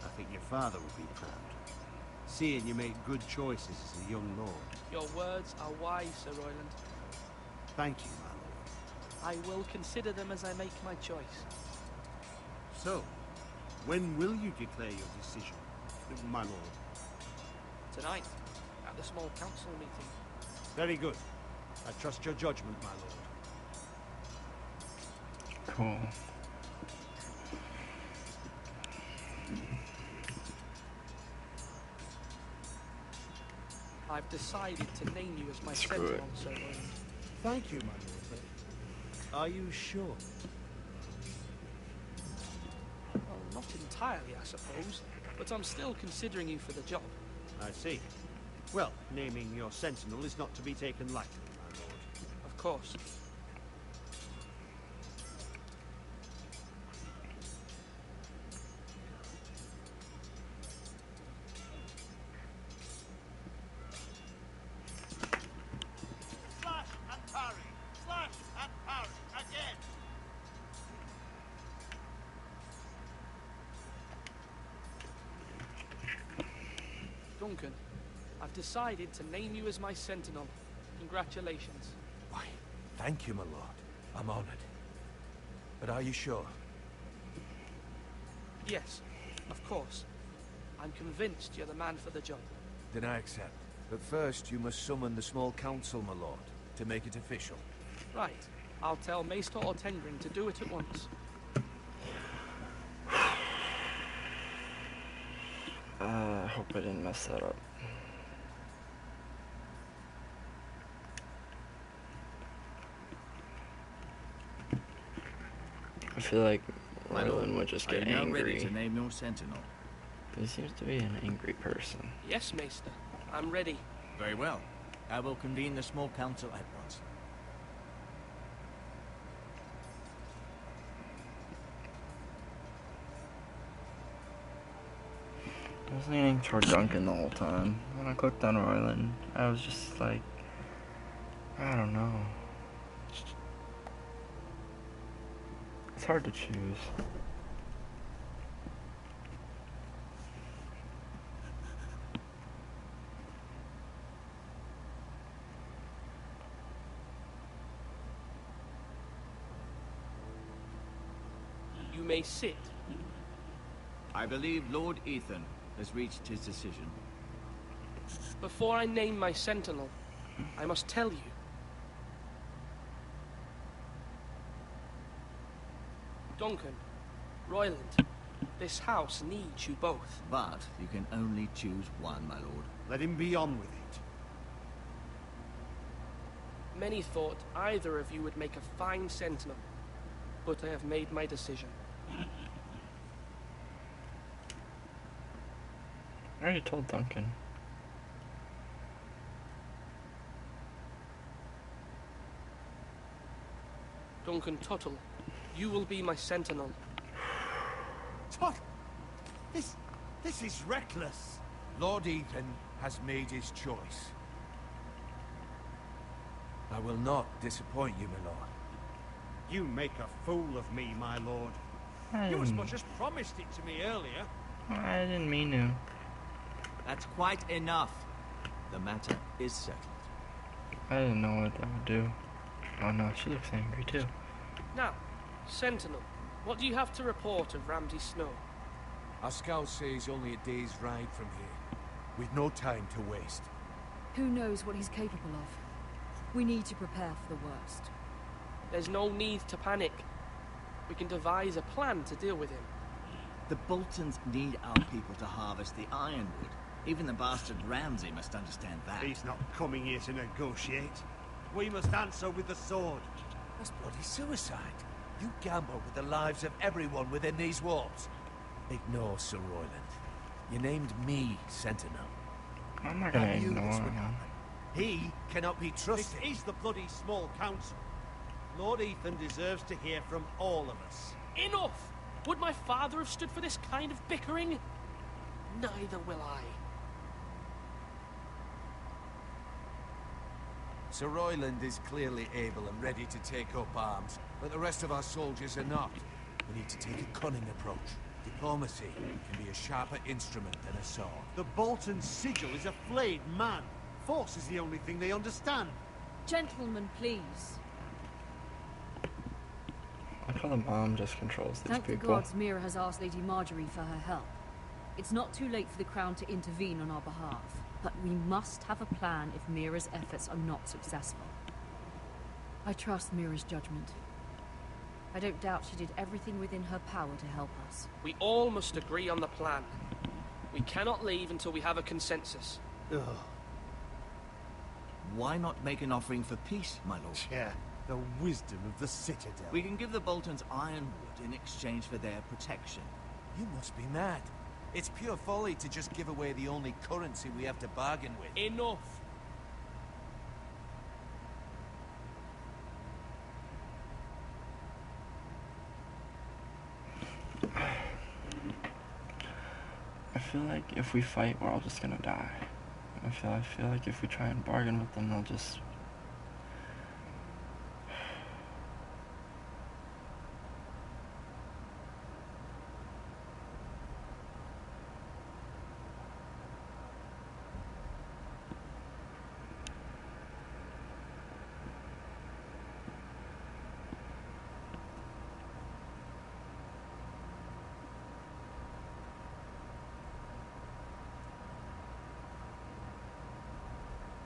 I think your father would be proud. seeing you make good choices as a young lord. Your words are wise, Sir Royland. Thank you, my lord. I will consider them as I make my choice. So, when will you declare your decision, my lord? Tonight, at the small council meeting. Very good. I trust your judgment, my lord. Cool. I've decided to name you as my Screw it. sentinel, Sir Royland. Thank you, my lord. But are you sure? Well, not entirely, I suppose, but I'm still considering you for the job. I see. Well, naming your sentinel is not to be taken lightly, my lord. Of course. Slash and parry! Slash and parry! Again! Duncan, I've decided to name you as my sentinel. Congratulations. Why, thank you, my lord. I'm honored. But are you sure? Yes, of course. I'm convinced you're the man for the job. Then I accept. But first, you must summon the small council, my lord, to make it official. Right. I'll tell Maester Ortengren to do it at once. I hope I didn't mess that up. I feel like My lord, Roland would just are you get now ready angry. to name your sentinel? But he seems to be an angry person. Yes, Maester. I'm ready. Very well. I will convene the small council at once. I was leaning toward Duncan the whole time. When I clicked on Royland, I was just like, I don't know. It's hard to choose. You may sit. I believe Lord Ethan has reached his decision. Before I name my sentinel, I must tell you. Duncan, Royland, this house needs you both. But you can only choose one, my lord. Let him be on with it. Many thought either of you would make a fine sentinel, but I have made my decision. I already told Duncan. Duncan Tuttle, you will be my sentinel. Tut! This is reckless. Lord Ethan has made his choice. I will not disappoint you, my lord. You make a fool of me, my lord. You as much as promised it to me earlier. I didn't mean to. That's quite enough. The matter is settled. I didn't know what that would do. Oh no, she looks angry too. Now, Sentinel, what do you have to report of Ramsay Snow? Our scouts say he's only a day's ride from here. We've no time to waste. Who knows what he's capable of? We need to prepare for the worst. There's no need to panic. We can devise a plan to deal with him. The Boltons need our people to harvest the ironwood. Even the bastard Ramsay must understand that. He's not coming here to negotiate. We must answer with the sword. That's bloody suicide. You gamble with the lives of everyone within these walls. Ignore Sir Royland. You named me Sentinel. I'm not gonna I knew ignore this would him. happen. He cannot be trusted. This is the bloody small council. Lord Ethan deserves to hear from all of us. Enough! Would my father have stood for this kind of bickering? Neither will I. Sir Royland is clearly able and ready to take up arms, but the rest of our soldiers are not. We need to take a cunning approach. Diplomacy can be a sharper instrument than a sword. The Bolton sigil is a flayed man. Force is the only thing they understand. Gentlemen, please. I like how the mom just controls these Thank the people. gods Mira has asked Lady Marjorie for her help. It's not too late for the Crown to intervene on our behalf, but we must have a plan if Mira's efforts are not successful. I trust Mira's judgment. I don't doubt she did everything within her power to help us. We all must agree on the plan. We cannot leave until we have a consensus. Ugh. Why not make an offering for peace, my lord? Yeah, the wisdom of the Citadel. We can give the Boltons ironwood in exchange for their protection. You must be mad. It's pure folly to just give away the only currency we have to bargain with. Enough. I feel like if we fight, we're all just gonna die. I feel like if we try and bargain with them, they'll just...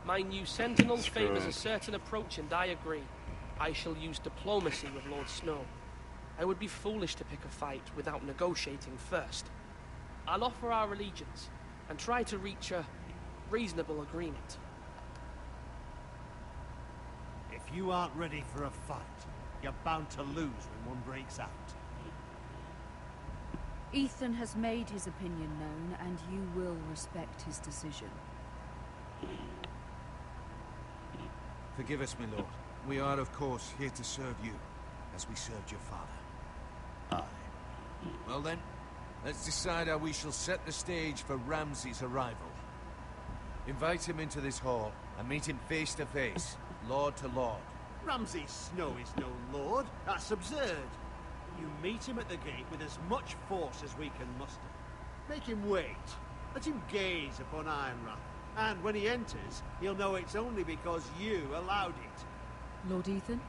My new sentinel favours a certain approach, and I agree. I shall use diplomacy with Lord Snow. I would be foolish to pick a fight without negotiating first. I'll offer our allegiance, and try to reach a reasonable agreement. If you aren't ready for a fight, you're bound to lose when one breaks out. Ethan has made his opinion known, and you will respect his decision. Forgive us, my lord. We are, of course, here to serve you, as we served your father. Aye. Well then, let's decide how we shall set the stage for Ramsay's arrival. Invite him into this hall, and meet him face to face, lord to lord. Ramsay Snow is no lord. That's absurd. You meet him at the gate with as much force as we can muster. Make him wait. Let him gaze upon Ironrath. And when he enters, he'll know it's only because you allowed it. Lord Ethan?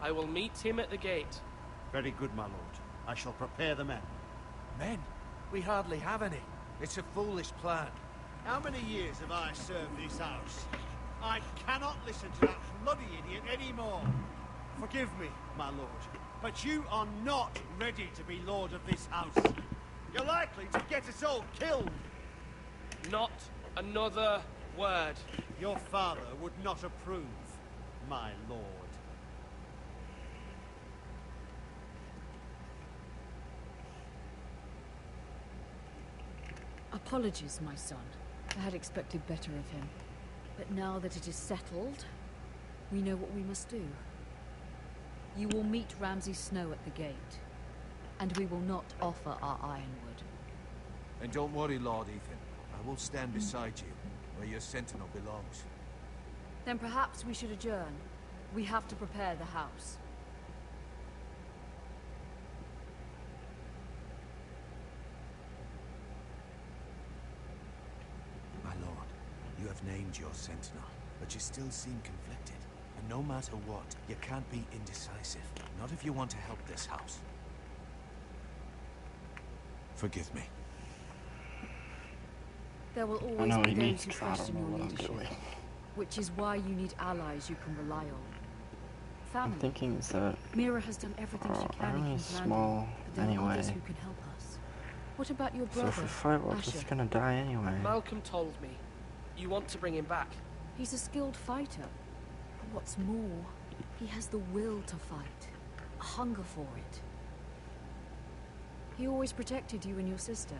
I will meet him at the gate. Very good, my lord. I shall prepare the men. Men? We hardly have any. It's a foolish plan. How many years have I served this house? I cannot listen to that bloody idiot anymore. Forgive me, my lord, but you are not ready to be lord of this house. You're likely to get us all killed. Not another word. Your father would not approve, my lord. Apologies, my son. I had expected better of him. But now that it is settled, we know what we must do. You will meet Ramsay Snow at the gate, and we will not offer our ironwood. And don't worry, Lord Ethan. I will stand beside you, where your sentinel belongs. Then perhaps we should adjourn. We have to prepare the house. My lord, you have named your sentinel, but you still seem conflicted. And no matter what, you can't be indecisive. Not if you want to help this house. Forgive me. There will I always know what be he those means, who 'cause I don't question know your what I'm leadership, doing. which is why you need allies you can rely on. I'm Family. thinking is that Mira has done everything she can in army is King's small Landing, but there are others anyway. who can help us. What about your So brother, if we fight, we're Asher? just gonna die anyway. Malcolm told me. You want to bring him back. He's a skilled fighter. What's more, he has the will to fight, a hunger for it. He always protected you and your sister.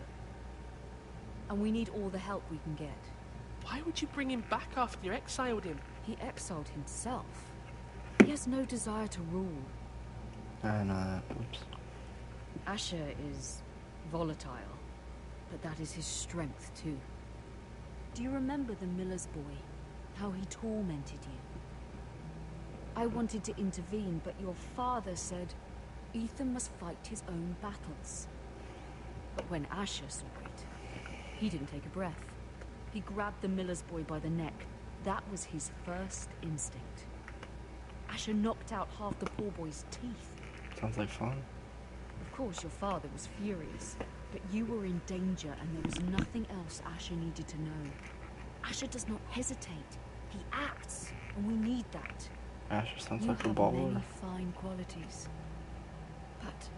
And we need all the help we can get. Why would you bring him back after you exiled him? He exiled himself. He has no desire to rule. I know that. Oops. Asher is volatile, but that is his strength too. Do you remember the miller's boy? How he tormented you? I wanted to intervene, but your father said Ethan must fight his own battles. But when Asher saw it, he didn't take a breath. He grabbed the miller's boy by the neck. That was his first instinct. Asher knocked out half the poor boy's teeth. Sounds like fun. Of course, your father was furious, but you were in danger and there was nothing else Asher needed to know. Asher does not hesitate. He acts, and we need that. Asher sounds You like a have baller. many fine qualities, but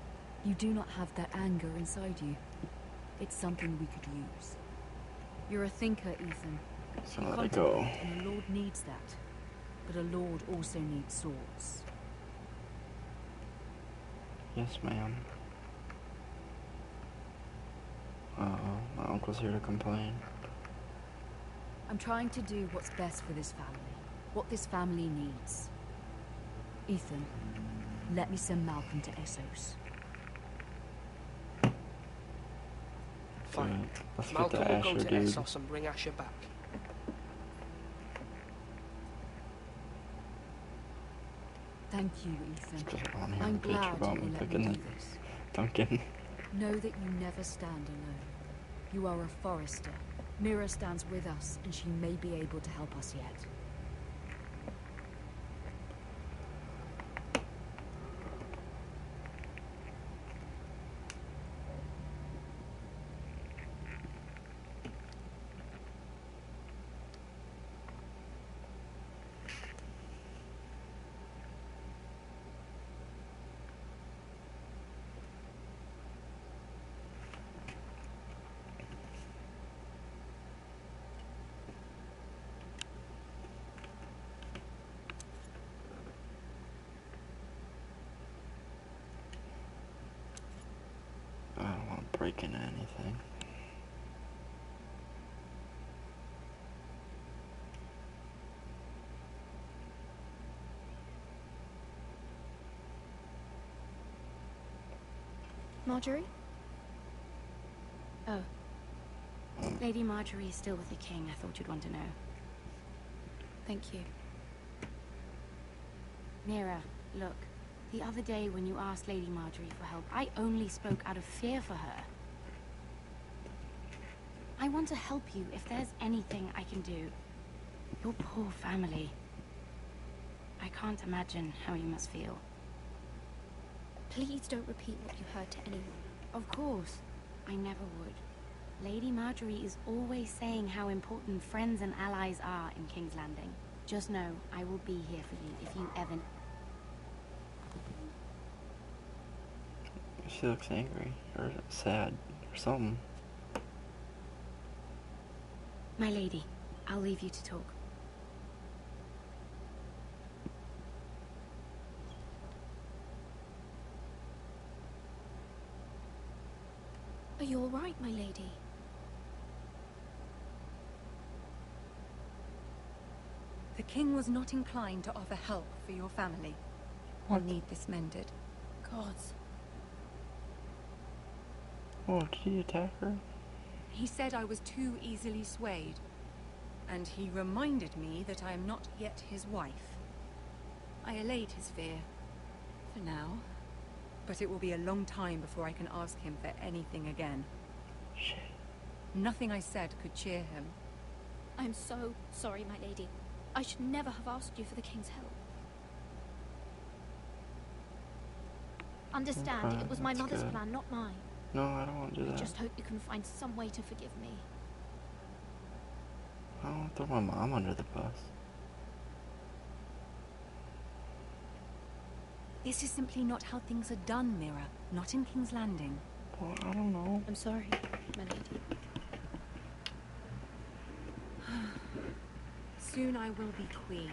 you do not have that anger inside you. It's something we could use. You're a thinker, Ethan. So You let it go. contemplate, and a lord needs that. But a lord also needs swords. Yes, ma'am. Uh-oh, my uncle's here to complain. I'm trying to do what's best for this family. What this family needs. Ethan, let me send Malcolm to Essos. Fine. Let's get Malcolm to will go Asher, to dude. Essos and bring Asher back. Thank you, Ethan. Just on here I'm and bitch glad about you me let me picking do the this. Duncan. Know that you never stand alone. You are a forester. Mira stands with us, and she may be able to help us yet. I don't want to break into anything. Marjorie? Oh. Lady Marjorie is still with the king. I thought you'd want to know. Thank you. Mira, look. The other day when you asked Lady Marjorie for help, I only spoke out of fear for her. I want to help you if there's anything I can do. Your poor family. I can't imagine how you must feel. Please don't repeat what you heard to anyone. Of course. I never would. Lady Marjorie is always saying how important friends and allies are in King's Landing. Just know, I will be here for you if you ever... She looks angry, or sad, or something. My lady, I'll leave you to talk. Are you all right, my lady? The king was not inclined to offer help for your family. I'll need this mended. Gods. Oh, did he attack her? He said I was too easily swayed. And he reminded me that I am not yet his wife. I allayed his fear. For now. But it will be a long time before I can ask him for anything again. Shit. Nothing I said could cheer him. I'm so sorry, my lady. I should never have asked you for the king's help. Understand, Okay, it was my that's mother's good. plan, not mine. No, I don't want to do I that. just hope you can find some way to forgive me. I don't want to throw my mom under the bus. This is simply not how things are done, Mira. Not in King's Landing. Well, I don't know. I'm sorry, my lady. Soon I will be queen,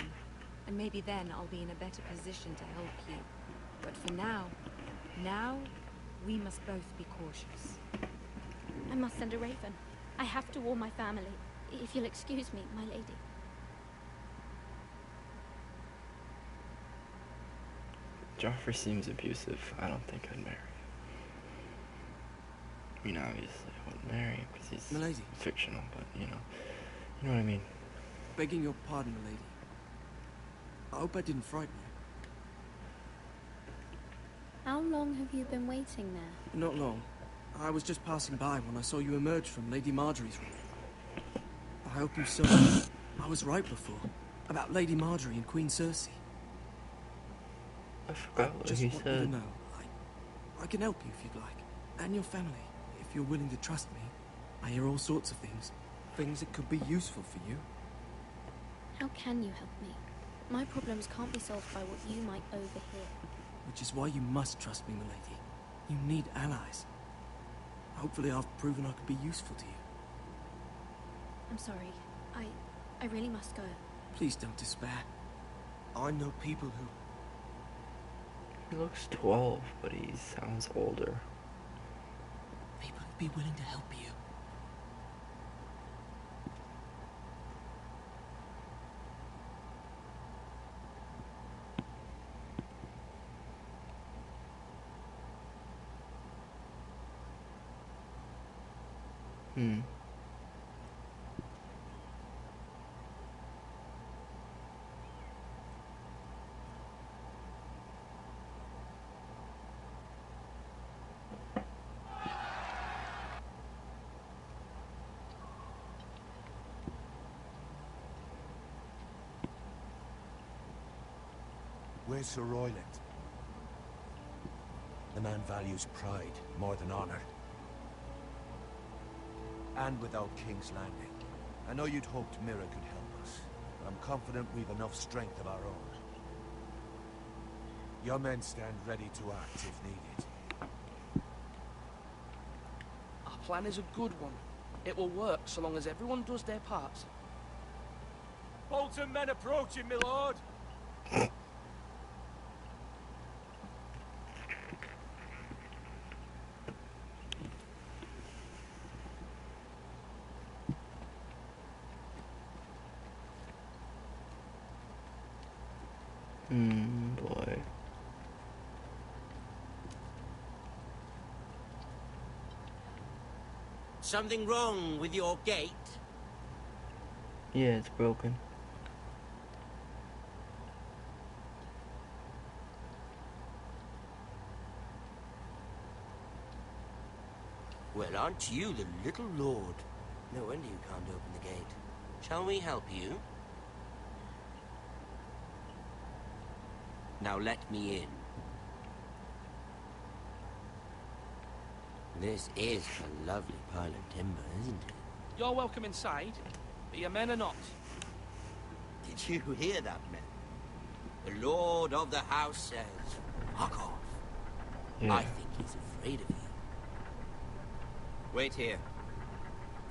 and maybe then I'll be in a better position to help you. But for now, we must both be cautious. I must send a raven. I have to warn my family. If you'll excuse me, my lady. Joffrey seems abusive. I don't think I'd marry him. I mean, obviously I wouldn't marry him because he's Milady. fictional, but, you know. You know what I mean? Begging your pardon, lady. I hope I didn't frighten you. How long have you been waiting there? Not long. I was just passing by when I saw you emerge from Lady Marjorie's room. I hope you saw. I was right before. About Lady Marjorie and Queen Cersei. I forgot what just he want said. You to know, I can help you if you'd like. And your family, if you're willing to trust me. I hear all sorts of things. Things that could be useful for you. How can you help me? My problems can't be solved by what you might overhear. Which is why you must trust me, milady. You need allies. Hopefully I've proven I could be useful to you. I'm sorry. I really must go. Please don't despair. I know people who... He looks 12, but he sounds older. People who'd be willing to help you. Where's Sir Royland? The man values pride more than honor. And without King's Landing, I know you'd hoped Mira could help us, but I'm confident we've enough strength of our own. Your men stand ready to act if needed. Our plan is a good one. It will work so long as everyone does their part. Bolton men approaching, my lord! Boy. Something wrong with your gate? Yeah, it's broken. Well, aren't you the little lord? No wonder you can't open the gate. Shall we help you? Now let me in. This is a lovely pile of timber, isn't it? You're welcome inside, but your men are not. Did you hear that, men? The lord of the house says, "Fuck off." Yeah. I think he's afraid of you. Wait here.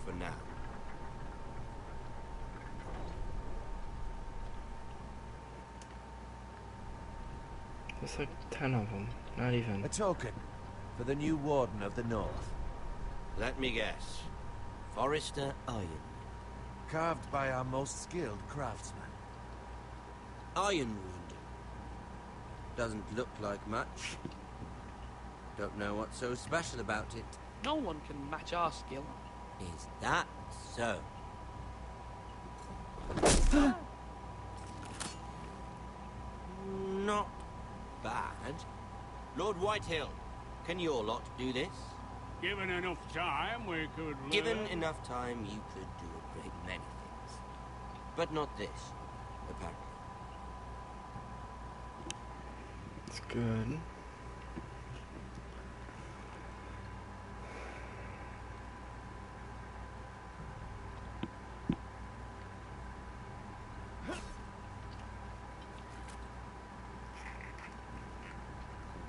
For now. There's like 10 of them. Not even. A token for the new Warden of the North. Let me guess. Forrester Ironwood. Carved by our most skilled craftsman. Ironwood. Doesn't look like much. Don't know what's so special about it. No one can match our skill. Is that so? Not bad. Lord Whitehill, can your lot do this? Given enough time, we could learn. Given enough time, you could do a great many things. But not this, apparently. It's good.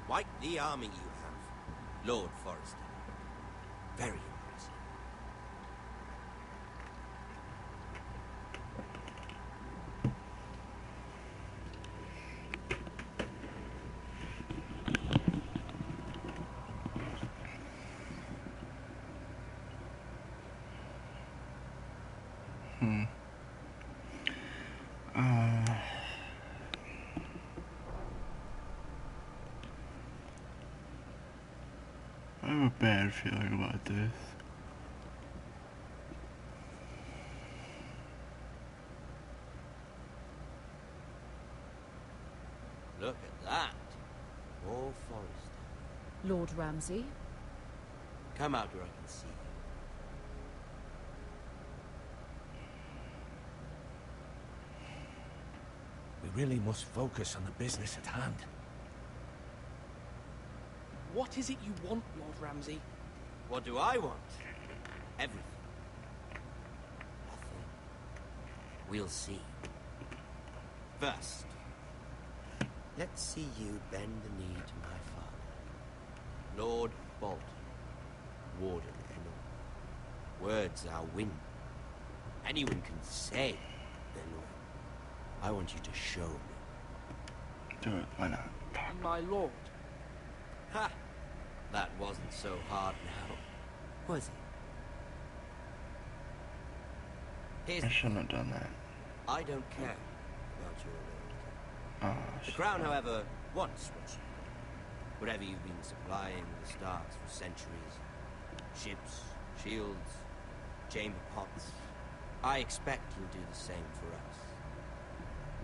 Quite the army you have, Lord Forrester. Very impressive. I have a bad feeling about this. Lord Ramsay? Come out where I can see you. We really must focus on the business at hand. What is it you want, Lord Ramsay? What do I want? Everything. Nothing. We'll see. First, let's see you bend the knee to my father, Lord Bolton, Warden of the North. Words are wind. Anyone can say they're loyal. I want you to show me. Do it, why not? My lord. Ha! That wasn't so hard now, was it? I shouldn't have done that. I don't care about your loyalty. Oh, The crown, however, wants what you want. Whatever you've been supplying the Starks for centuries. Ships, shields, chamber pots. I expect you'll do the same for us.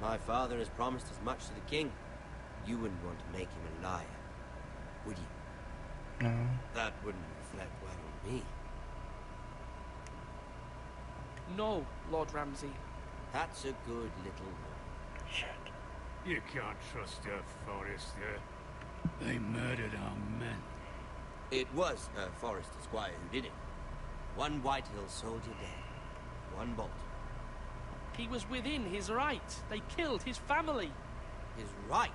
My father has promised as much to the king. You wouldn't want to make him a liar, would you? No. That wouldn't reflect well on me. No, Lord Ramsay. That's a good little one. Shit. You can't trust her, Forrester. They murdered our men. It was a Forrester squire who did it. One Whitehill soldier dead. One Bolton. He was within his right. They killed his family. His right?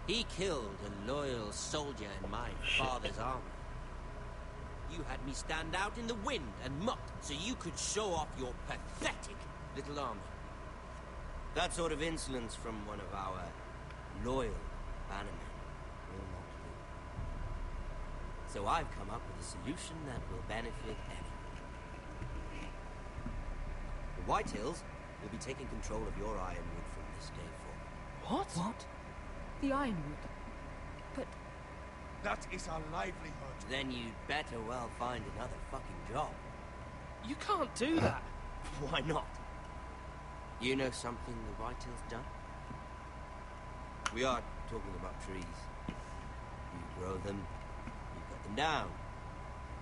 He killed a loyal soldier in my father's army. You had me stand out in the wind and muck so you could show off your pathetic little army. That sort of insolence from one of our loyal bannermen will not do. So I've come up with a solution that will benefit everyone. The Whitehills will be taking control of your Ironwood from this day forward. What? The Ironwood? But... That is our livelihood. Then you'd better well find another fucking job. You can't do that. Why not? You know something the Whitehill's done? We are talking about trees. You grow them, you cut them down.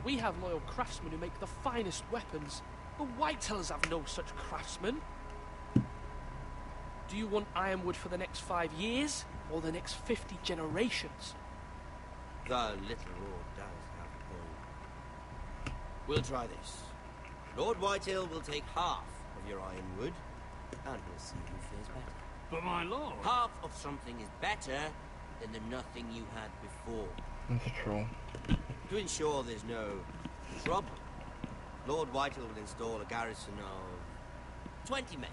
We have loyal craftsmen who make the finest weapons. The Whitehills have no such craftsmen. Do you want Ironwood for the next 5 years, or the next 50 generations? The little lord does have a point. We'll try this. Lord Whitehill will take half of your Ironwood, and we'll see who fares better. But my lord... Half of something is better than the nothing you had before. That's true. To ensure there's no trouble, Lord Whitehill will install a garrison of 20 men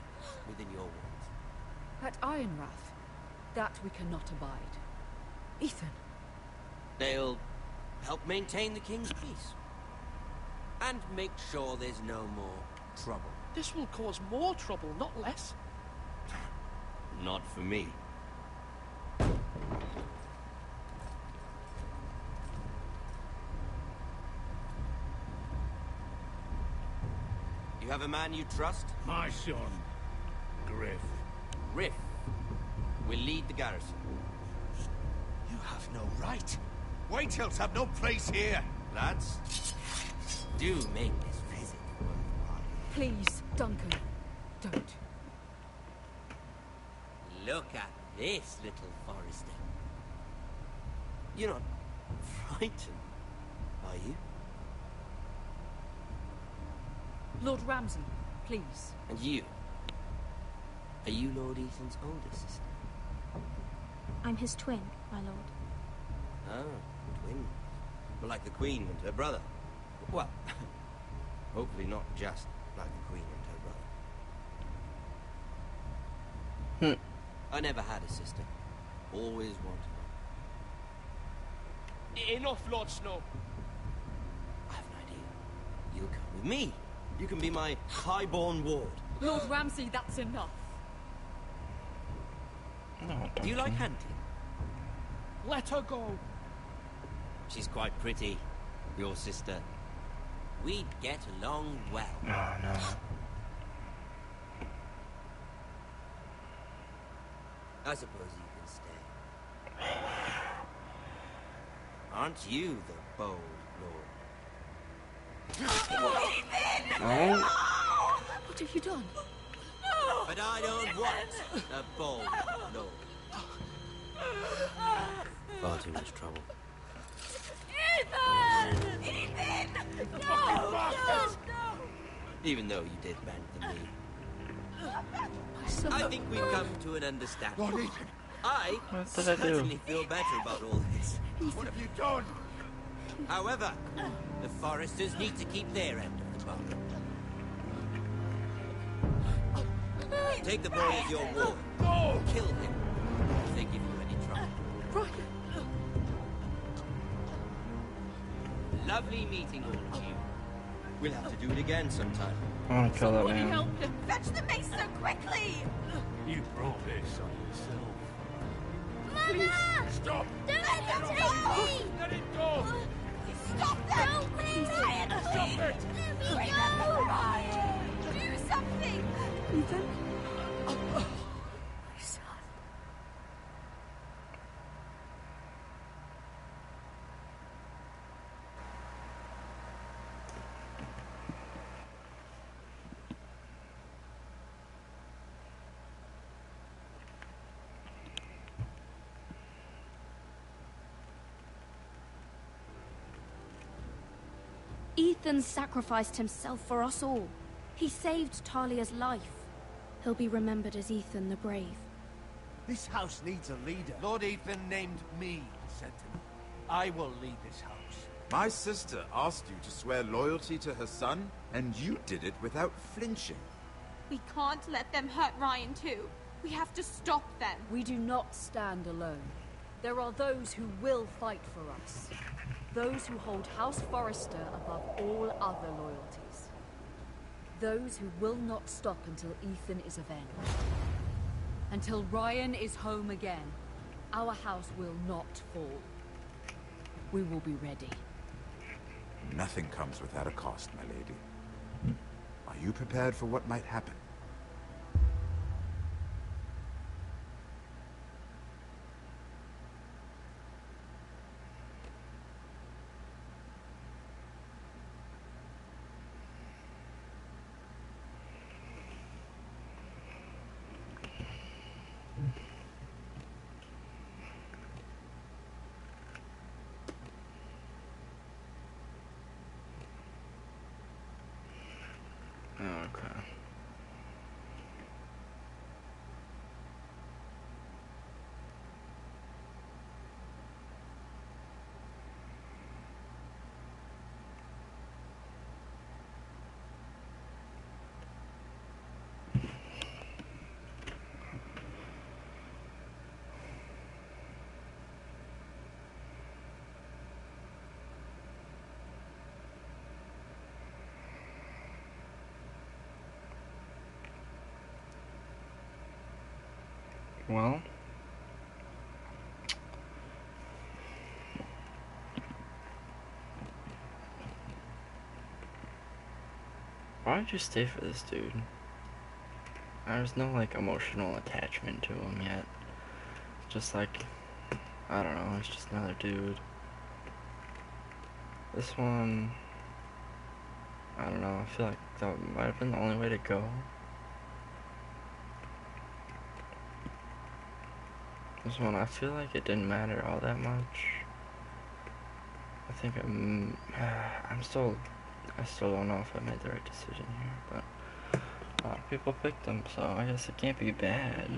within your walls. At Ironrath, that we cannot abide. Ethan. They'll help maintain the king's peace. And make sure there's no more trouble. This will cause more trouble, not less. Not for me. You have a man you trust? My son, Griff. Griff will lead the garrison. You have no right. Whitehills have no place here. Lads, do make this visit worthwhile. Please, Duncan, don't. Look at this, little Forrester. You're not frightened, are you? Lord Ramsay, please. And you? Are you Lord Ethan's older sister? I'm his twin, my lord. Ah, twins. But like the Queen and her brother. Well, hopefully not just like the Queen and her brother. I never had a sister. Always wanted one. Enough, Lord Snow. I have an idea. You'll come with me. You can be my highborn ward. Lord Ramsay, that's enough. No, Do you like hunting? Let her go. She's quite pretty, your sister. We'd get along well. Oh, no. I suppose you can stay. Aren't you the bold lord? Oh. What have you done? But I don't want a bold lord. Far too much trouble. Ethan! Ethan! No! No! Even though you did bend the knee. I think we've come to an understanding. Lord Ethan! I What did I do? certainly feel better about all this. What have you done? However, the Foresters need to keep their end of the bargain. Take the boy as your ward. Kill him if they give you any trouble. Right. Lovely meeting all of you. We'll have to do it again sometime. I want to kill that man. Help him! Fetch the mace so quickly! You brought this on yourself. Mama! Stop! Don't let him take me! Let it go! Stop that! Help me! Ryan, please! Stop it! Let me go! Ryan! Do something! Ethan? My son. Ethan sacrificed himself for us all. He saved Talia's life. He'll be remembered as Ethan the Brave. This house needs a leader. Lord Ethan named me Sentinel. I will lead this house. My sister asked you to swear loyalty to her son, and you did it without flinching. We can't let them hurt Ryan too. We have to stop them. We do not stand alone. There are those who will fight for us. Those who hold House Forrester above all other loyalties. Those who will not stop until Ethan is avenged. Until Ryan is home again, our house will not fall. We will be ready. Nothing comes without a cost, my lady. Are you prepared for what might happen? Okay. Well, why did you stay for this dude? There's no like emotional attachment to him yet. Just like, I don't know, it's just another dude. This one, I don't know, I feel like that might have been the only way to go. This one, I feel like it didn't matter all that much. I think I still don't know if I made the right decision here, but a lot of people picked him, so I guess it can't be bad.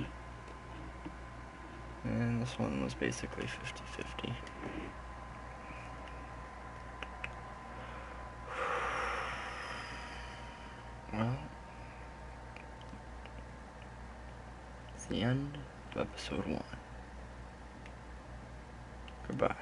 And this one was basically 50-50. Well, it's the end of episode 1. Goodbye.